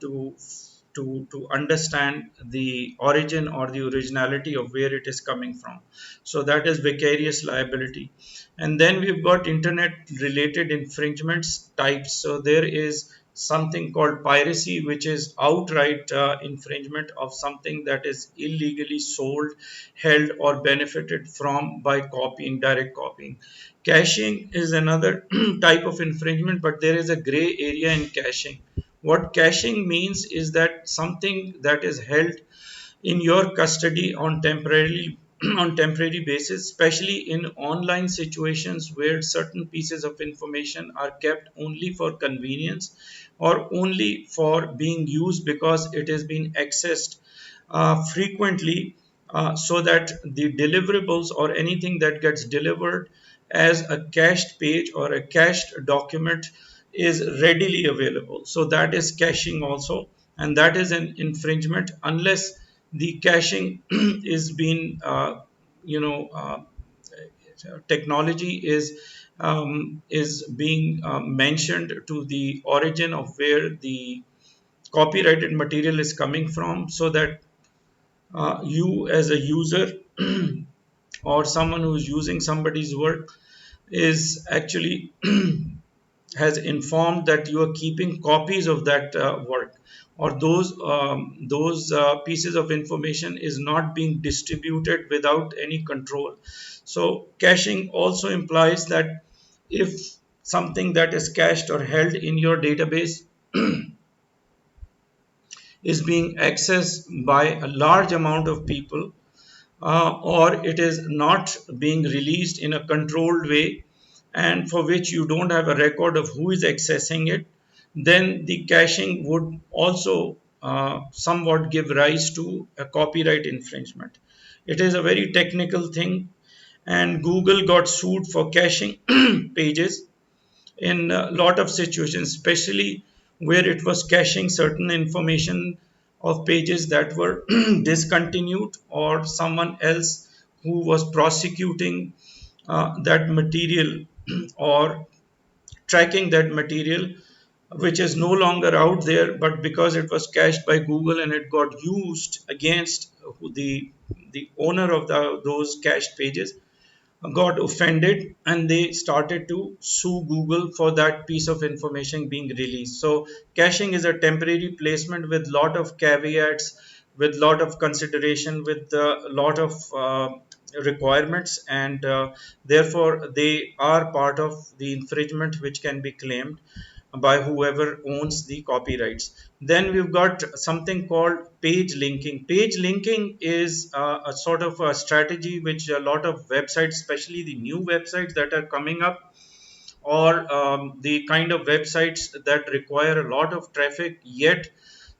to understand the origin or the originality of where it is coming from. So that is vicarious liability. And then we've got internet related infringements types. So there is something called piracy, which is outright infringement of something that is illegally sold, held, or benefited from by copying, direct copying. Caching is another type of infringement, but there is a gray area in caching. What caching means is that something that is held in your custody on temporarily on temporary basis, especially in online situations where certain pieces of information are kept only for convenience or only for being used because it has been accessed frequently, so that the deliverables or anything that gets delivered as a cached page or a cached document is readily available. So that is caching also, and that is an infringement unless the caching is being technology is being mentioned to the origin of where the copyrighted material is coming from, so that you as a user or someone who is using somebody's work is actually has informed that you are keeping copies of that work, or those pieces of information is not being distributed without any control. So caching also implies that if something that is cached or held in your database is being accessed by a large amount of people, or it is not being released in a controlled way, and for which you don't have a record of who is accessing it, then the caching would also somewhat give rise to a copyright infringement. It is a very technical thing, and Google got sued for caching pages in a lot of situations, especially where it was caching certain information of pages that were discontinued, or someone else who was prosecuting that material or tracking that material, which is no longer out there, but because it was cached by Google and it got used against the owner of those cached pages, got offended and they started to sue Google for that piece of information being released. So caching is a temporary placement with lot of caveats, with lot of consideration, with a lot of requirements, and therefore they are part of the infringement which can be claimed by whoever owns the copyrights. Then we've got something called page linking. Page linking is a sort of a strategy which a lot of websites, especially the new websites that are coming up, or the kind of websites that require a lot of traffic, yet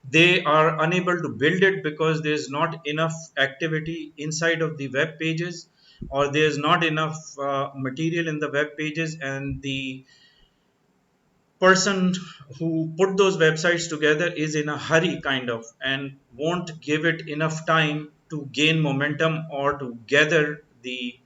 they are unable to build it because there's not enough activity inside of the web pages, or there's not enough material in the web pages, and the person who put those websites together is in a hurry kind of, and won't give it enough time to gain momentum or to gather the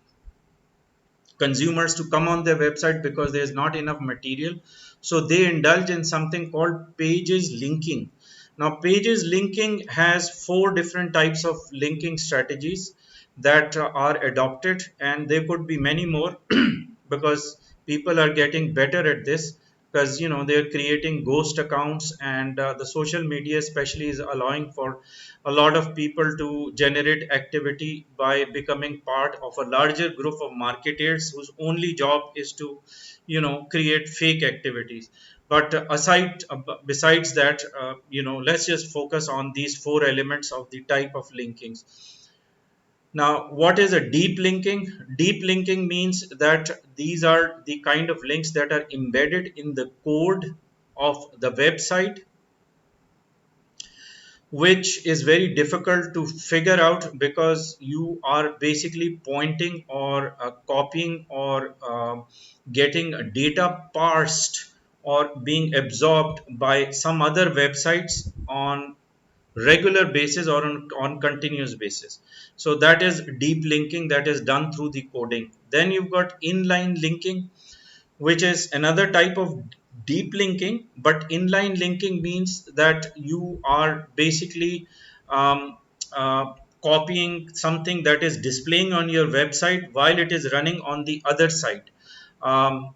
consumers to come on their website because there's not enough material. So they indulge in something called pages linking. Now pages linking has four different types of linking strategies that are adopted, and there could be many more because people are getting better at this, because they're creating ghost accounts, and the social media especially is allowing for a lot of people to generate activity by becoming part of a larger group of marketers whose only job is to create fake activities. But besides that, let's just focus on these four elements of the type of linkings. Now, what is a deep linking? Deep linking means that these are the kind of links that are embedded in the code of the website, which is very difficult to figure out because you are basically pointing or copying or getting data parsed or being absorbed by some other websites on regular basis or on continuous basis. So that is deep linking, that is done through the coding. Then you've got inline linking, which is another type of deep linking, but inline linking means that you are basically um, copying something that is displaying on your website while it is running on the other site. Um,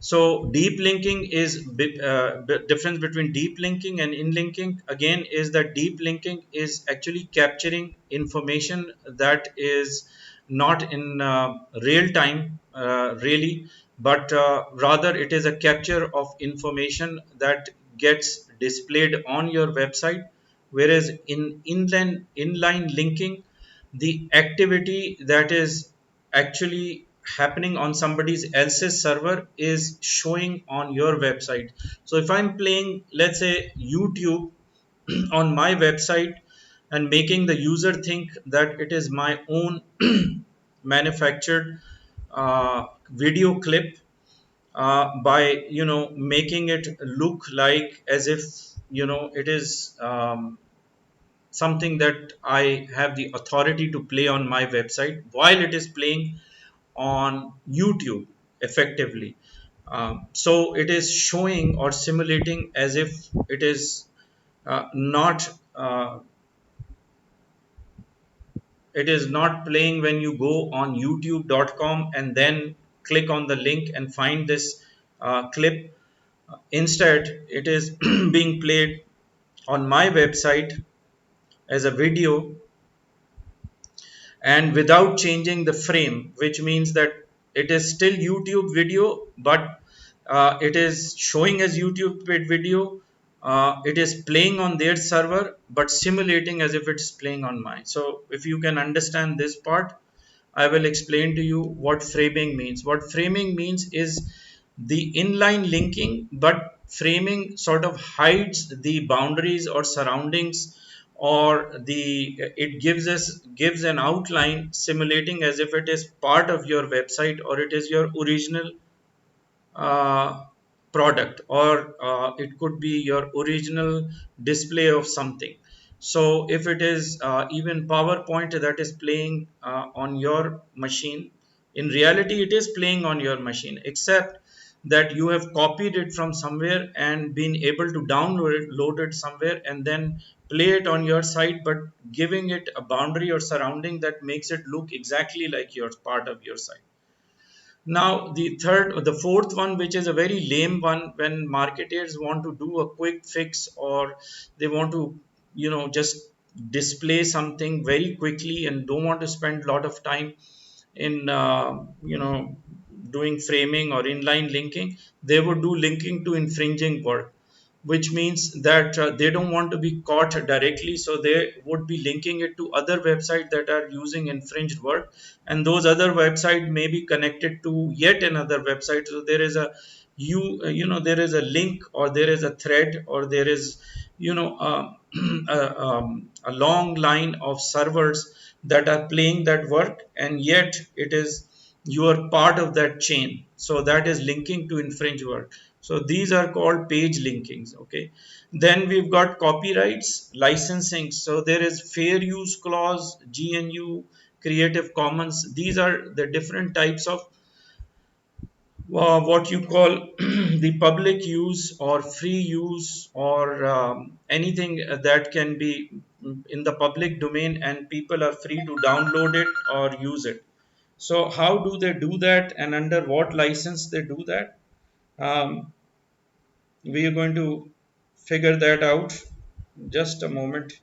so deep linking is the difference between deep linking and in linking again is that deep linking is actually capturing information that is not in real time really, but rather it is a capture of information that gets displayed on your website, whereas in inline linking, the activity that is actually happening on somebody else's server is showing on your website. So if I'm playing, let's say, YouTube on my website and making the user think that it is my own manufactured video clip, by making it look like as if it is something that I have the authority to play on my website while it is playing on YouTube effectively. So it is showing or simulating as if it is not it is not playing when you go on youtube.com and then click on the link and find this clip. Instead, it is being played on my website as a video and without changing the frame, which means that it is still YouTube video, but it is showing as YouTube video. It is playing on their server, but simulating as if it's playing on mine. So if you can understand this part, I will explain to you what framing means. What framing means is the inline linking, but framing sort of hides the boundaries or surroundings, or the it gives an outline simulating as if it is part of your website or it is your original uh, product, or it could be your original display of something. So if it is even PowerPoint that is playing on your machine, in reality it is playing on your machine, except that you have copied it from somewhere and been able to download it, load it somewhere, and then play it on your site, but giving it a boundary or surrounding that makes it look exactly like your part of your site. Now, the fourth one, which is a very lame one, when marketers want to do a quick fix or they want to, just display something very quickly and don't want to spend a lot of time in, doing framing or inline linking, they would do linking to infringing work, which means that they don't want to be caught directly, so they would be linking it to other websites that are using infringed work, and those other websites may be connected to yet another website. So there is a there is a link, or there is a thread, or there is a long line of servers that are playing that work, and yet it is you are part of that chain, so that is linking to infringe work. So these are called page linkings. Okay, then we've got copyrights, licensing. So there is fair use clause, GNU, creative commons. These are the different types of what you call the public use or free use, or anything that can be in the public domain and people are free to download it or use it. So how do they do that, and under what license they do that? We are going to figure that out. Just a moment.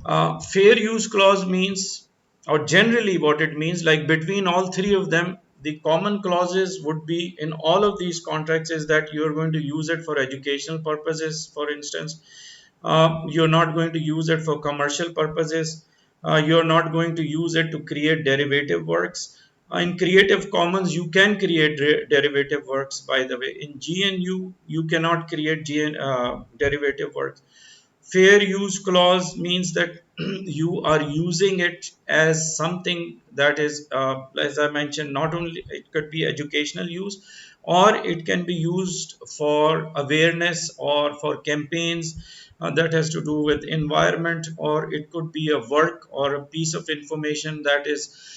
Fair use clause means, or generally what it means, like between all three of them, the common clauses would be in all of these contracts is that you're going to use it for educational purposes, for instance. You're not going to use it for commercial purposes. You're not going to use it to create derivative works. In Creative Commons, you can create derivative works, by the way. In GNU, you cannot create derivative works. Fair use clause means that you are using it as something that is, as I mentioned, not only it could be educational use, or it can be used for awareness or for campaigns that has to do with environment, or it could be a work or a piece of information that is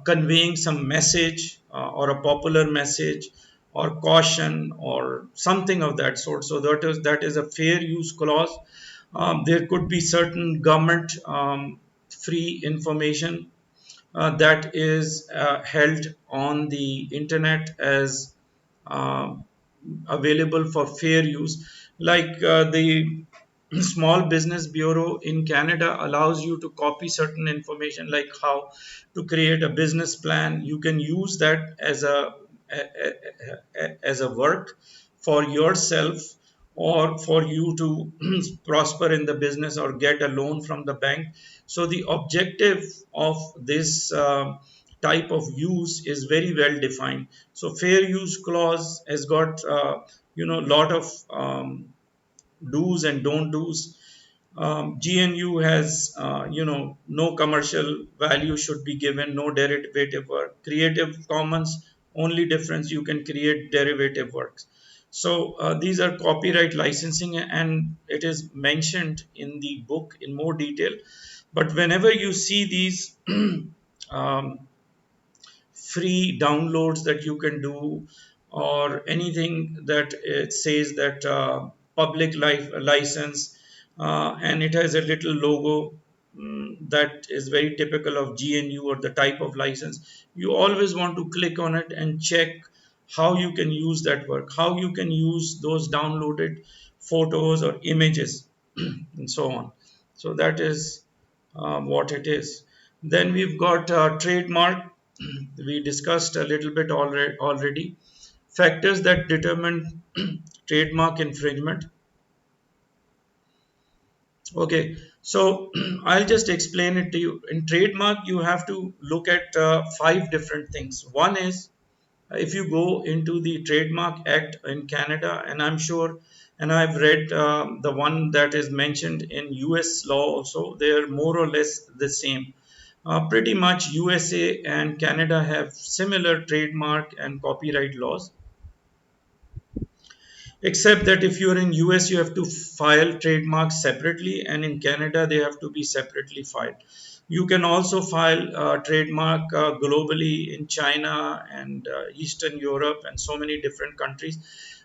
conveying some message or a popular message or caution or something of that sort. So that is a fair use clause. There could be certain government free information that is held on the internet as uh, available for fair use, like the Small Business Bureau in Canada allows you to copy certain information, like how to create a business plan. You can use that as a work for yourself, or for you to prosper in the business or get a loan from the bank. So the objective of this type of use is very well defined. So fair use clause has got lot of do's and don't do's. GNU has, no commercial value should be given, no derivative work. Creative Commons, only difference you can create derivative works. So these are copyright licensing, and it is mentioned in the book in more detail. But whenever you see these um, free downloads that you can do, or anything that it says that public license, and it has a little logo that is very typical of GNU or the type of license, you always want to click on it and check how you can use that work, how you can use those downloaded photos or images, and so on. So that is what it is. Then we've got trademark. We discussed a little bit already. Factors that determine trademark infringement. Okay, so I'll just explain it to you. In trademark, you have to look at five different things. One is, if you go into the Trademark Act in Canada, and I'm sure, and I've read the one that is mentioned in US law also, they are more or less the same. Pretty much USA and Canada have similar trademark and copyright laws, except that if you're in US, you have to file trademarks separately, and in Canada they have to be separately filed. You can also file trademark globally in China and Eastern Europe and so many different countries,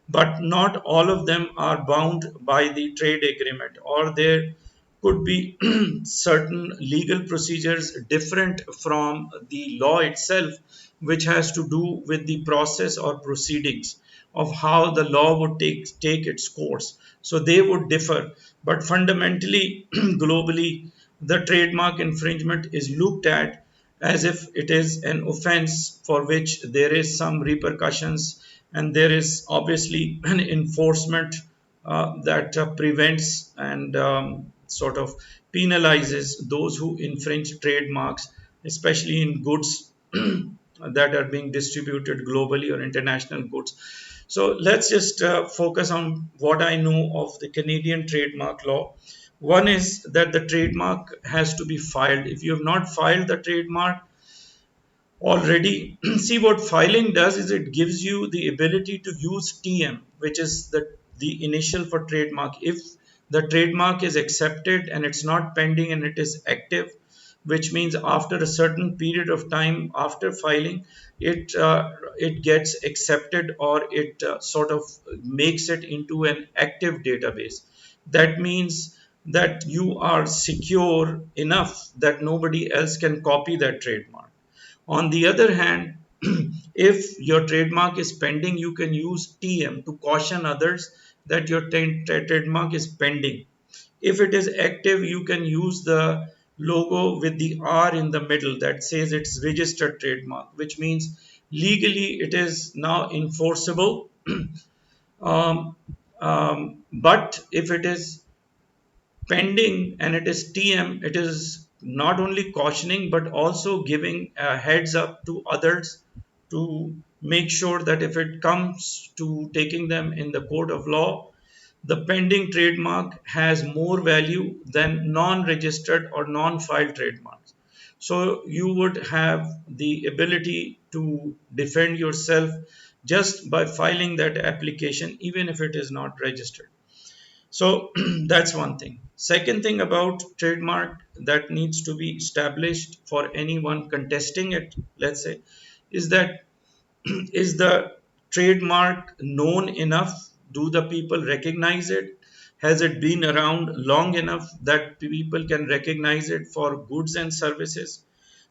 but not all of them are bound by the trade agreement, or there could be certain legal procedures different from the law itself, which has to do with the process or proceedings of how the law would take its course. So they would differ. But fundamentally, globally, the trademark infringement is looked at as if it is an offense for which there is some repercussions, and there is obviously an enforcement that prevents and sort of penalizes those who infringe trademarks, especially in goods that are being distributed globally, or international goods. So let's just focus on what I know of the Canadian trademark law. One is that the trademark has to be filed. If you have not filed the trademark already, see, what filing does is it gives you the ability to use TM, which is the initial for trademark. If the trademark is accepted and it's not pending and it is active, which means after a certain period of time after filing, it gets accepted, or it sort of makes it into an active database. That means that you are secure enough that nobody else can copy that trademark. On the other hand, if your trademark is pending, you can use TM to caution others that your trademark is pending. If it is active, you can use the logo with the R in the middle that says it's registered trademark, which means legally it is now enforceable. um, but if it is pending and it is TM, it is not only cautioning but also giving a heads up to others to make sure that if it comes to taking them in the court of law, the pending trademark has more value than non registered or non filed trademarks. So you would have the ability to defend yourself just by filing that application, even if it is not registered. So that's one thing. Second thing about trademark that needs to be established for anyone contesting it, let's say, is that is the trademark known enough? Do the people recognize it? Has it been around long enough that people can recognize it for goods and services?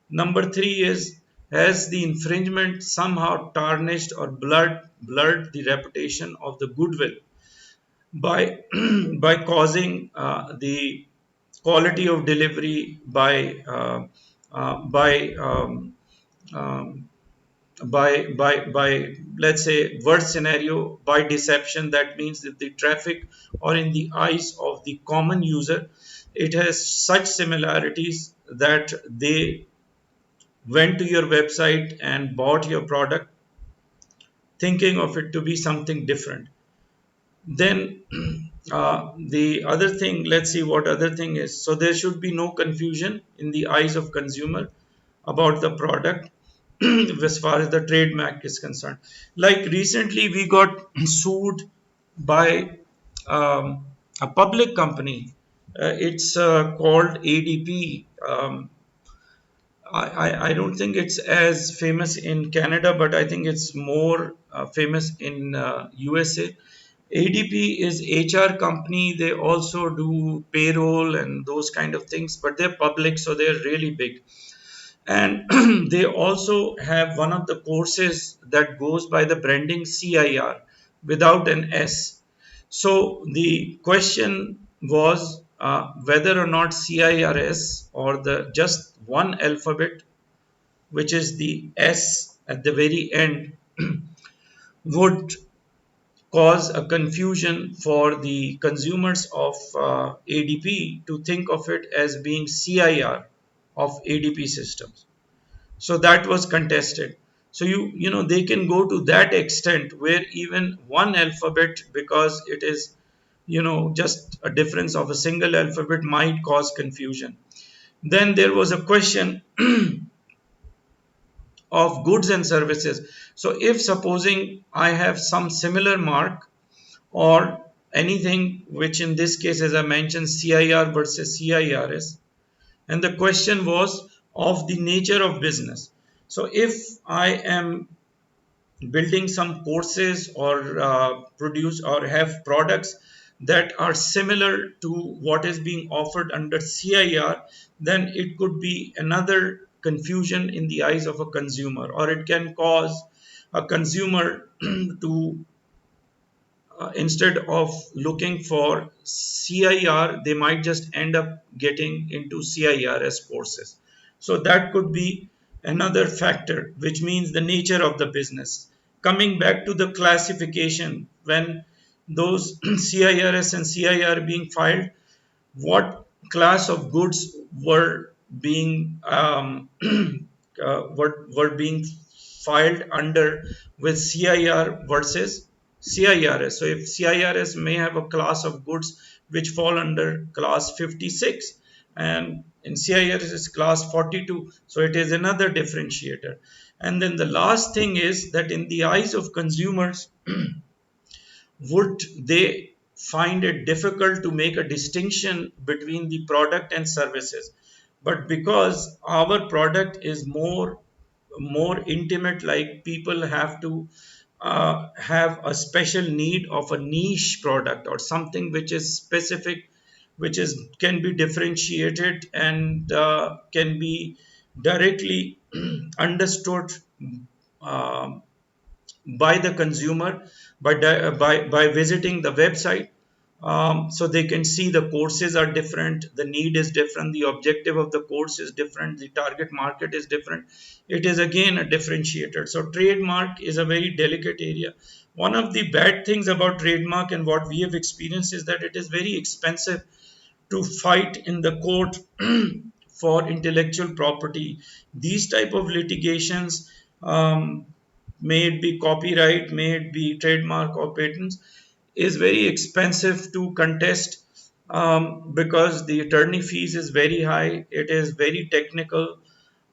Number three is, has the infringement somehow tarnished or blurred the reputation of the goodwill by by causing the quality of delivery by um, by let's say worst scenario, by deception. That means that the traffic, or in the eyes of the common user, it has such similarities that they went to your website and bought your product thinking of it to be something different. Then the other thing, let's see what other thing is. So there should be no confusion in the eyes of consumer about the product as far as the trademark is concerned. Like recently we got sued by a public company. It's called ADP. I don't think it's as famous in Canada, but I think it's more famous in USA. ADP is HR company. They also do payroll and those kind of things, but they're public, so they're really big. And they also have one of the courses that goes by the branding CIR without an S. So the question was whether or not CIRS, or the just one alphabet, which is the S at the very end, would cause a confusion for the consumers of ADP to think of it as being CIR of ADP systems. So that was contested. So you know they can go to that extent where even one alphabet, because it is just a difference of a single alphabet, might cause confusion. Then there was a question of goods and services. So if supposing I have some similar mark, or anything which in this case, as I mentioned, CIR versus CIRS, and the question was of the nature of business. So if I am building some courses, or produce or have products that are similar to what is being offered under CIR, then it could be another confusion in the eyes of a consumer, or it can cause a consumer to instead of looking for CIR, they might just end up getting into CIRS courses. So that could be another factor, which means the nature of the business. Coming back to the classification, when those CIRS and CIR being filed, what class of goods were being were being filed under with CIR versus CIRS. So if CIRS may have a class of goods which fall under class 56, and in CIRS is class 42, so it is another differentiator. And then the last thing is that in the eyes of consumers, would they find it difficult to make a distinction between the product and services? But because our product is more intimate, like people have to have a special need of a niche product, or something which is specific, which is can be differentiated and can be directly understood um, by the consumer by visiting the website. So they can see the courses are different, the need is different, the objective of the course is different, the target market is different. It is again a differentiator. So trademark is a very delicate area. One of the bad things about trademark, and what we have experienced, is that it is very expensive to fight in the court for intellectual property. These type of litigations, may it be copyright, may it be trademark or patents, is very expensive to contest, because the attorney fees is very high. It is very technical,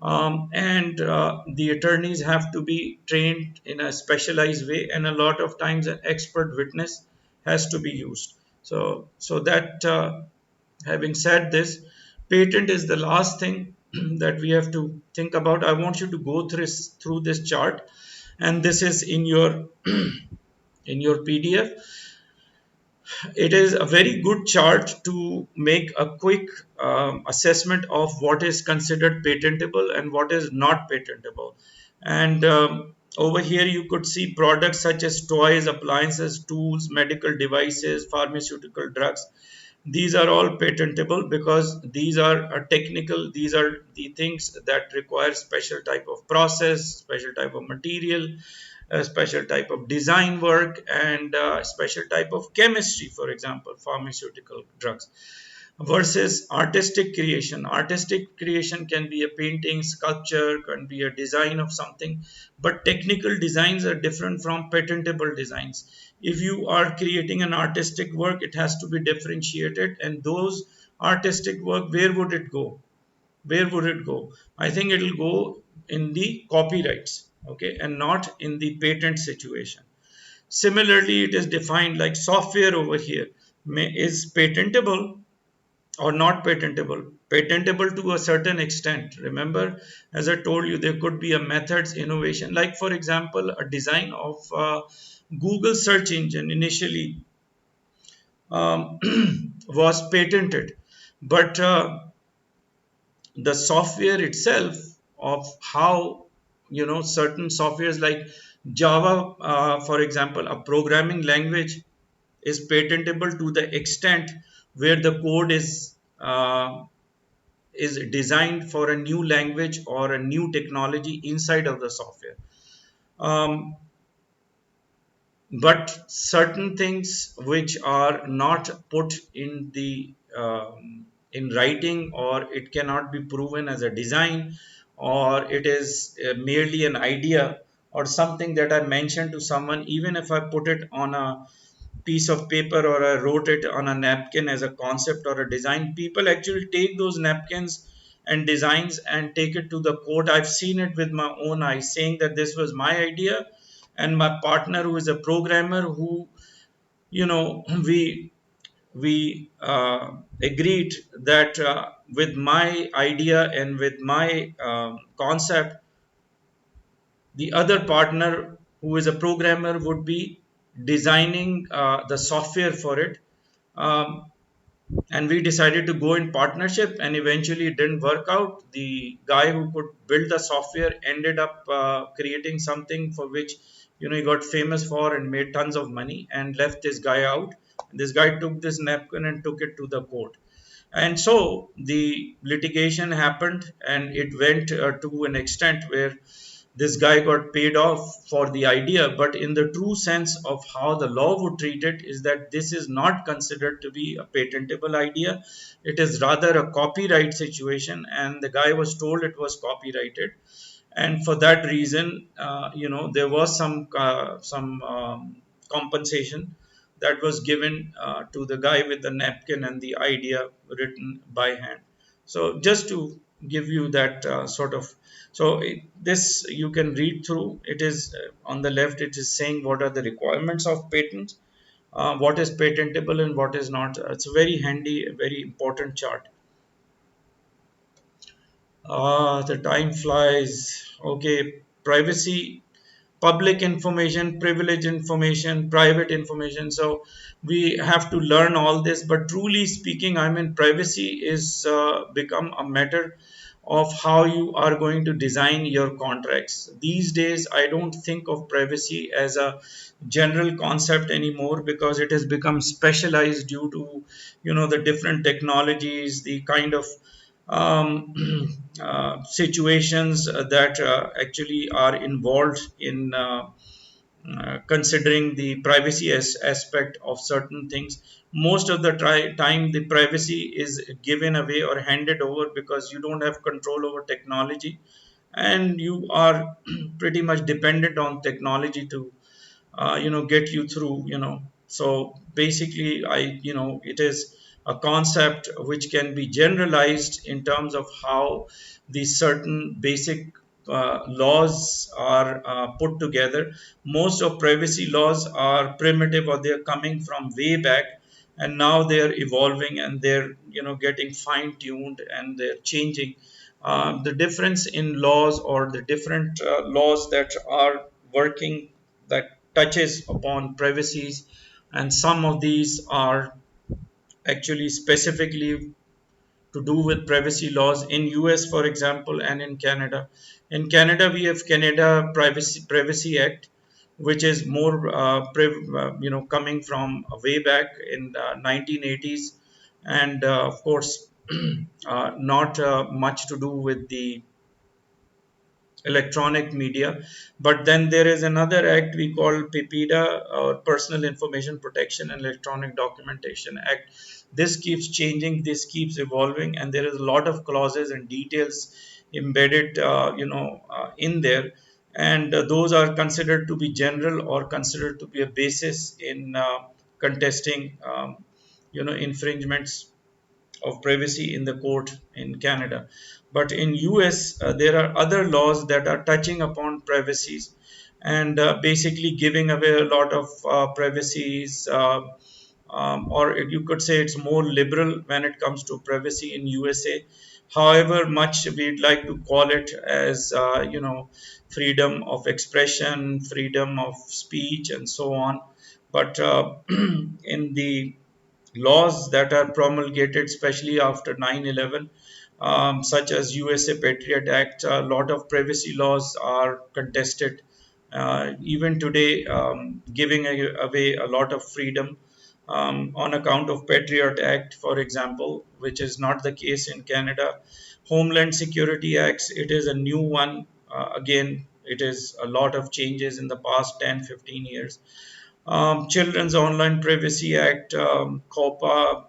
and the attorneys have to be trained in a specialized way, and a lot of times an expert witness has to be used. So that Having said this, patent is the last thing that we have to think about. I want you to go through this chart, and this is in your in your PDF. It is a very good chart to make a quick assessment of what is considered patentable and what is not patentable. And over here, you could see products such as toys, appliances, tools, medical devices, pharmaceutical drugs. These are all patentable because these are technical. These are the things that require special type of process, special type of material, a special type of design work, and a special type of chemistry, for example pharmaceutical drugs, versus artistic creation. Artistic creation can be a painting, sculpture, can be a design of something, but technical designs are different from patentable designs. If you are creating an artistic work, it has to be differentiated, and those artistic work, where would it go? Where would it go? I think it'll go in the copyrights, okay, and not in the patent situation. Similarly, it is defined like software over here is patentable or not patentable. Patentable to a certain extent. Remember, as I told you, there could be a methods innovation, like for example a design of Google search engine initially um, was patented, but the software itself of how, certain softwares like Java, for example, a programming language, is patentable to the extent where the code is designed for a new language or a new technology inside of the software. um, but certain things which are not put in the in writing, or it cannot be proven as a design, or it is merely an idea or something that I mentioned to someone, even if I put it on a piece of paper or I wrote it on a napkin as a concept or a design, people actually take those napkins and designs and take it to the court. I've seen it with my own eyes, saying that this was my idea, and my partner, who is a programmer, who, we agreed that with my idea and with my concept, the other partner, who is a programmer, would be designing the software for it. um, and we decided to go in partnership, and eventually it didn't work out. The guy who could build the software ended up creating something for which, he got famous for and made tons of money, and left this guy out. This guy took this napkin and took it to the court, and so the litigation happened, and it went to an extent where this guy got paid off for the idea. But in the true sense of how the law would treat it, is that this is not considered to be a patentable idea. It is rather a copyright situation, and the guy was told it was copyrighted. And for that reason, there was some compensation that was given to the guy with the napkin and the idea written by hand. So just to give you that sort of, this you can read through. It is on the left, it is saying what are the requirements of patents, what is patentable and what is not. It's a very handy, very important chart. The time flies. Okay, privacy, public information, privileged information, private information. So we have to learn all this. But truly speaking, I mean, privacy is become a matter of how you are going to design your contracts. These days, I don't think of privacy as a general concept anymore, because it has become specialized due to, the different technologies, the kind of um, situations that actually are involved in considering the privacy aspect of certain things. Most of the time, the privacy is given away or handed over because you don't have control over technology, and you are pretty much dependent on technology to get you through. So basically, it is a concept which can be generalized in terms of how these certain basic laws are put together. Most of privacy laws are primitive, or they're coming from way back, and now they're evolving and they're getting fine tuned and they're changing. The difference in laws, or the different laws that are working, that touches upon privacies, and some of these are actually specifically to do with privacy laws in US, for example, and in Canada. In Canada, we have Canada Privacy Act, which is more coming from way back in 1980s, and of course not much to do with the electronic media. But then there is another act we call PIPEDA, or Personal Information Protection and Electronic Documentation Act. This keeps changing, this keeps evolving, and there is a lot of clauses and details embedded, in there. And those are considered to be general, or considered to be a basis in contesting, infringements of privacy in the court in Canada. But in US, there are other laws that are touching upon privacies, and basically giving away a lot of privacies, or you could say it's more liberal when it comes to privacy in USA. However much we'd like to call it as, freedom of expression, freedom of speech, and so on. But in the laws that are promulgated, especially after 9/11, such as USA Patriot Act, a lot of privacy laws are contested. Even today, giving away a lot of freedom on account of Patriot Act, for example, which is not the case in Canada. Homeland Security Acts, it is a new one. Again, it is a lot of changes in the past 10, 15 years. Children's Online Privacy Act, COPA.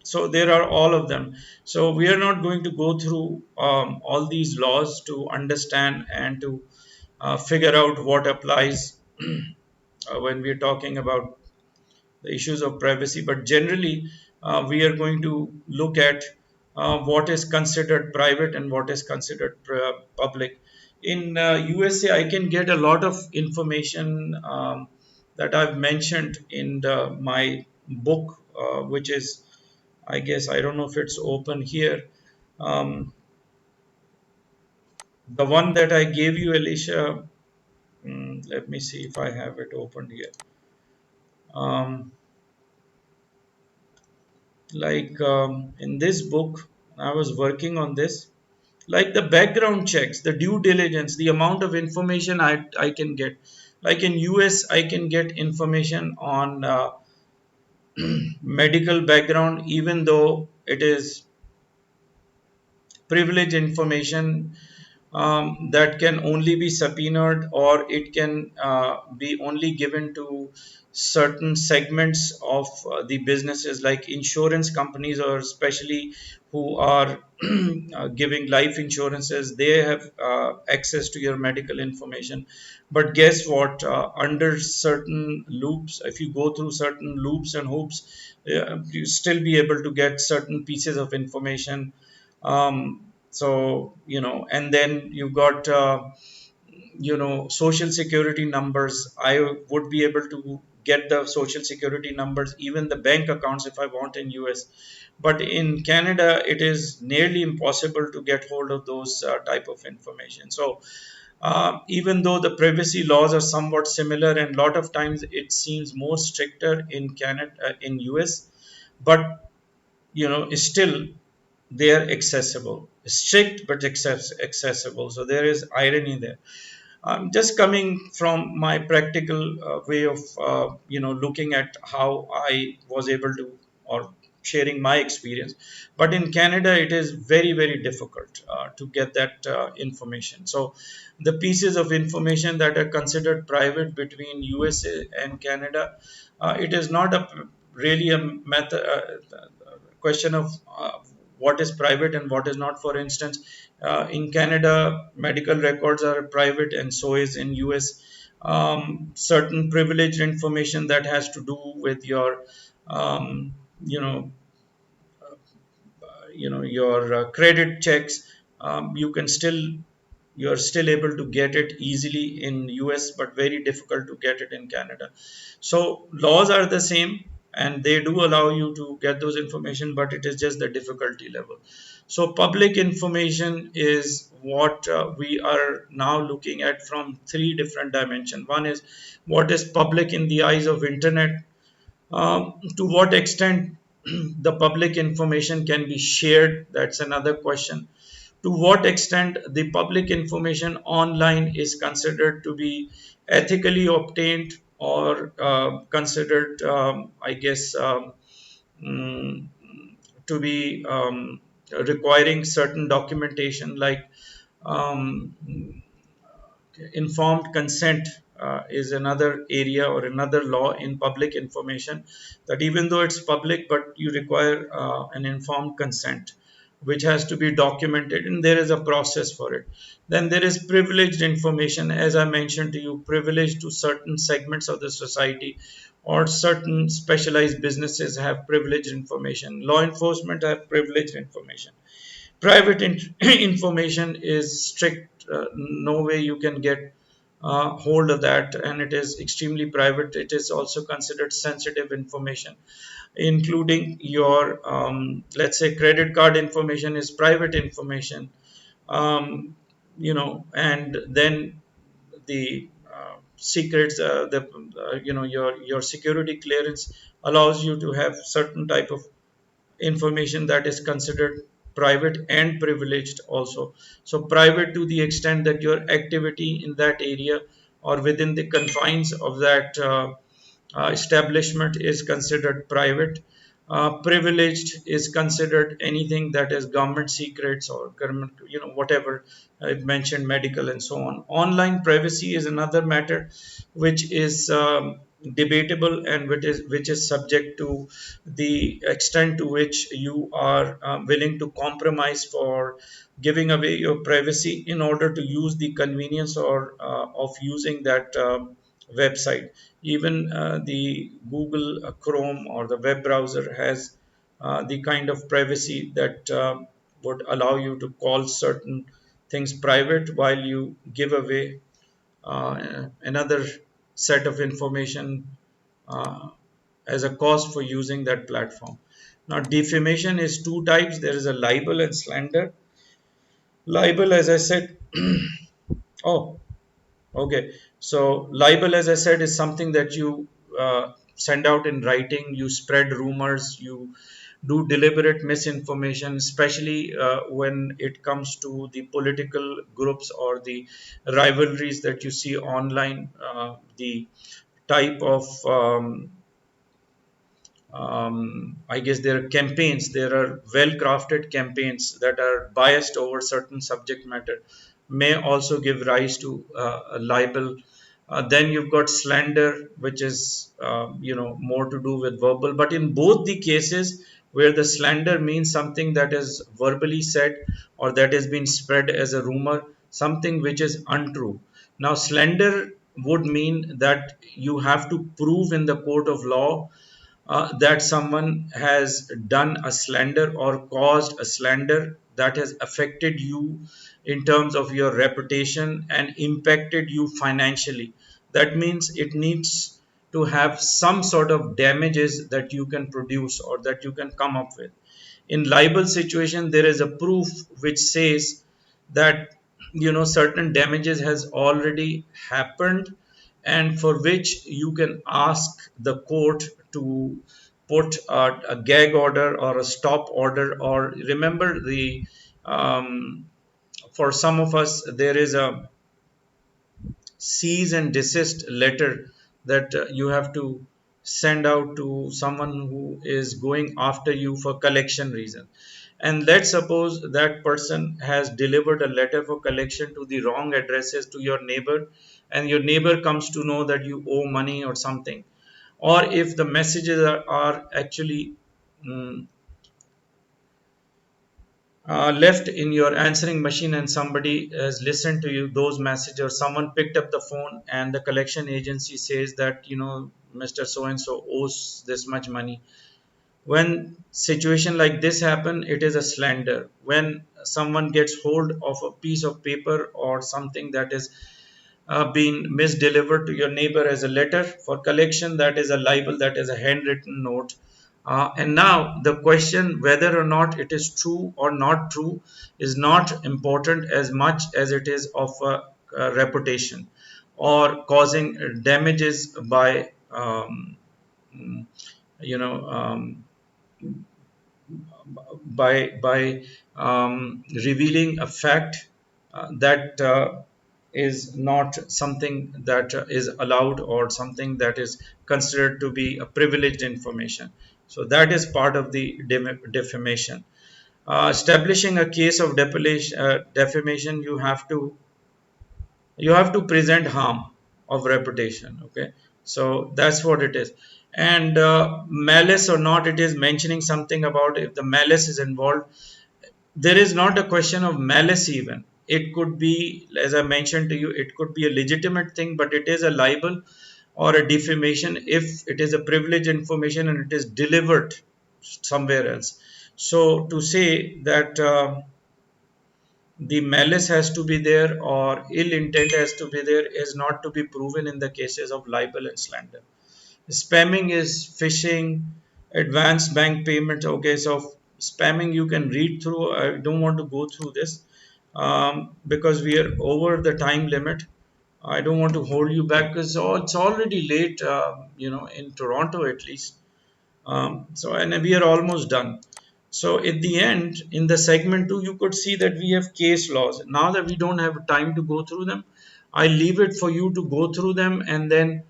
So there are all of them. So we are not going to go through all these laws to understand and to figure out what applies when we are talking about the issues of privacy. But generally, we are going to look at what is considered private and what is considered public. In USA, I can get a lot of information that I've mentioned in my book, which is, I guess, I don't know if it's open here. Um, the one that I gave you, Alicia, let me see if I have it opened here. Um, in this book, I was working on this, like the background checks, the due diligence, the amount of information I can get. Like in US, I can get information on medical background, even though it is privileged information, that can only be subpoenaed, or it can be only given to certain segments of the businesses, like insurance companies, or especially who are giving life insurances. They have access to your medical information. But guess what? Under certain loops, if you go through certain loops and hoops, you still be able to get certain pieces of information. So, and then you got, social security numbers. I would be able to get the social security numbers, even the bank accounts, if I want in US. But in Canada, it is nearly impossible to get hold of those type of information. So even though the privacy laws are somewhat similar, and a lot of times it seems more stricter in Canada, in US, but still they are accessible, strict but accessible. So there is irony there. Just coming from my practical way of looking at how I was able to, or sharing my experience. But in Canada, it is very, very difficult to get that information. So the pieces of information that are considered private between USA and Canada, it is not really a method, question of what is private and what is not. For instance, in Canada, medical records are private, and so is in US. Certain privileged information that has to do with your, um, you know, your credit checks, you can still you're still able to get it easily in US, but very difficult to get it in Canada. So laws are the same, and they do allow you to get those information, but it is just the difficulty level. So public information is what we are now looking at from three different dimensions. One is what is public in the eyes of internet. To what extent the public information can be shared, that's another question. To what extent the public information online is considered to be ethically obtained, or considered, I guess, mm, to be requiring certain documentation, like um, informed consent is another area or another law in public information, that even though it's public, but you require an informed consent which has to be documented, and there is a process for it. Then there is privileged information, as I mentioned to you, privileged to certain segments of the society, or certain specialized businesses have privileged information. Law enforcement have privileged information. Private information is strict. No way you can get hold of that, and it is extremely private. It is also considered sensitive information, including your, let's say, credit card information is private information. And then the secrets, your security clearance allows you to have certain type of information that is considered private and privileged also. So private to the extent that your activity in that area or within the confines of that establishment is considered private. Privileged is considered anything that is government secrets or government, whatever I mentioned, medical and so on. Online privacy is another matter which is debatable, and which is subject to the extent to which you are willing to compromise for giving away your privacy in order to use the convenience or of using that website. Even the Google Chrome or the web browser has the kind of privacy that would allow you to call certain things private while you give away another set of information uh, as a cost for using that platform. Now, defamation is two types. There is a libel and slander. Libel, as I said, oh, okay. So libel, as I said, is something that you send out in writing. You spread rumors. You do deliberate misinformation, especially when it comes to the political groups or the rivalries that you see online. The type of I guess there are campaigns, there are well crafted campaigns that are biased over certain subject matter, may also give rise to a libel. Then you've got slander, which is, more to do with verbal. But in both the cases where the slander means something that is verbally said or that has been spread as a rumor, something which is untrue. Now, slander would mean that you have to prove in the court of law that someone has done a slander or caused a slander that has affected you in terms of your reputation and impacted you financially. That means it needs to have some sort of damages that you can produce or that you can come up with. In libel situation, there is a proof which says that certain damages has already happened, and for which you can ask the court to put a gag order or a stop order. Or remember, the for some of us there is a cease and desist letter that you have to send out to someone who is going after you for collection reason. And let's suppose that person has delivered a letter for collection to the wrong addresses to your neighbor, and your neighbor comes to know that you owe money or something. Or if the messages are actually mm, left in your answering machine, and somebody has listened to you those messages, or someone picked up the phone and the collection agency says that Mr. So and so owes this much money. When situation like this happen, it is a slander. When someone gets hold of a piece of paper or something that is been misdelivered to your neighbor as a letter. For collection, that is a libel, that is a handwritten note. And now the question whether or not it is true or not true is not important as much as it is of a reputation or causing damages by you know revealing a fact that is not something that is allowed or something that is considered to be a privileged information. So that is part of the defamation. Establishing a case of defamation, you have to present harm of reputation. Okay, so that's what it is. And malice or not, it is mentioning something about if the malice is involved. There is not a question of malice even. It could be, as I mentioned to you, it could be a legitimate thing, but it is a libel or a defamation if it is a privileged information and it is delivered somewhere else. So to say that the malice has to be there or ill intent has to be there is not to be proven in the cases of libel and slander. Spamming is phishing, advanced bank payments. Okay, so spamming you can read through. I don't want to go through this because we are over the time limit. I don't want to hold you back because it's already late, in Toronto at least. And we are almost done. So at the end, in the segment two, you could see that we have case laws. Now that we don't have time to go through them, I leave it for you to go through them, and then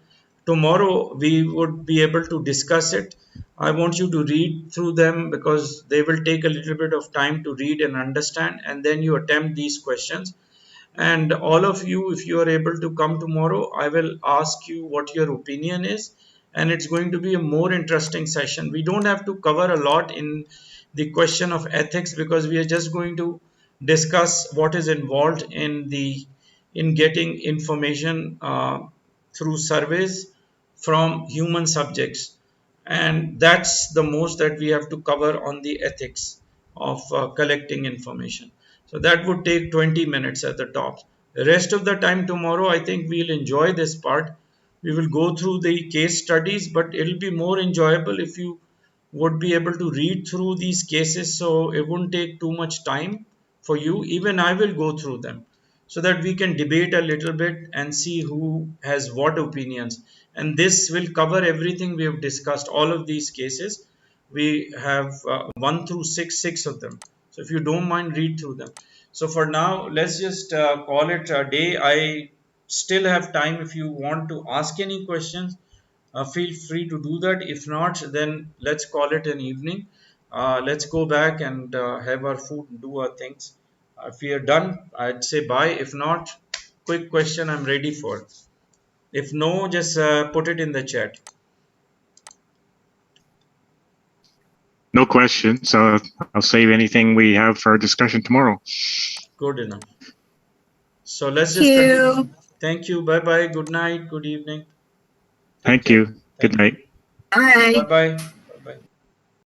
tomorrow we would be able to discuss it. I want you to read through them because they will take a little bit of time to read and understand, and then you attempt these questions. And all of you, if you are able to come tomorrow, I will ask you what your opinion is. And it's going to be a more interesting session. We don't have to cover a lot in the question of ethics because we are just going to discuss what is involved in getting information through surveys from human subjects, and that's the most that we have to cover on the ethics of collecting information. So that would take 20 minutes at the top. The rest of the time tomorrow, I think we'll enjoy this part. We will go through the case studies, but it'll be more enjoyable if you would be able to read through these cases, so it won't take too much time for you. Even I will go through them so that we can debate a little bit and see who has what opinions. And this will cover everything we have discussed, all of these cases. We have 1 through 6 of them. So if you don't mind, read through them. So for now, let's just call it a day. I still have time. If you want to ask any questions, feel free to do that. If not, then let's call it an evening. Let's go back and have our food and do our things. If we are done, I'd say bye. If not, quick question, I'm ready for. If no, just put it in the chat. No questions. I'll save anything we have for our discussion tomorrow. Good enough. So let's Thank just continue. you. Thank you. Bye bye. Good night. Good evening. Take Thank care. you. Good Thank you. night. Bye. Bye bye. Bye bye.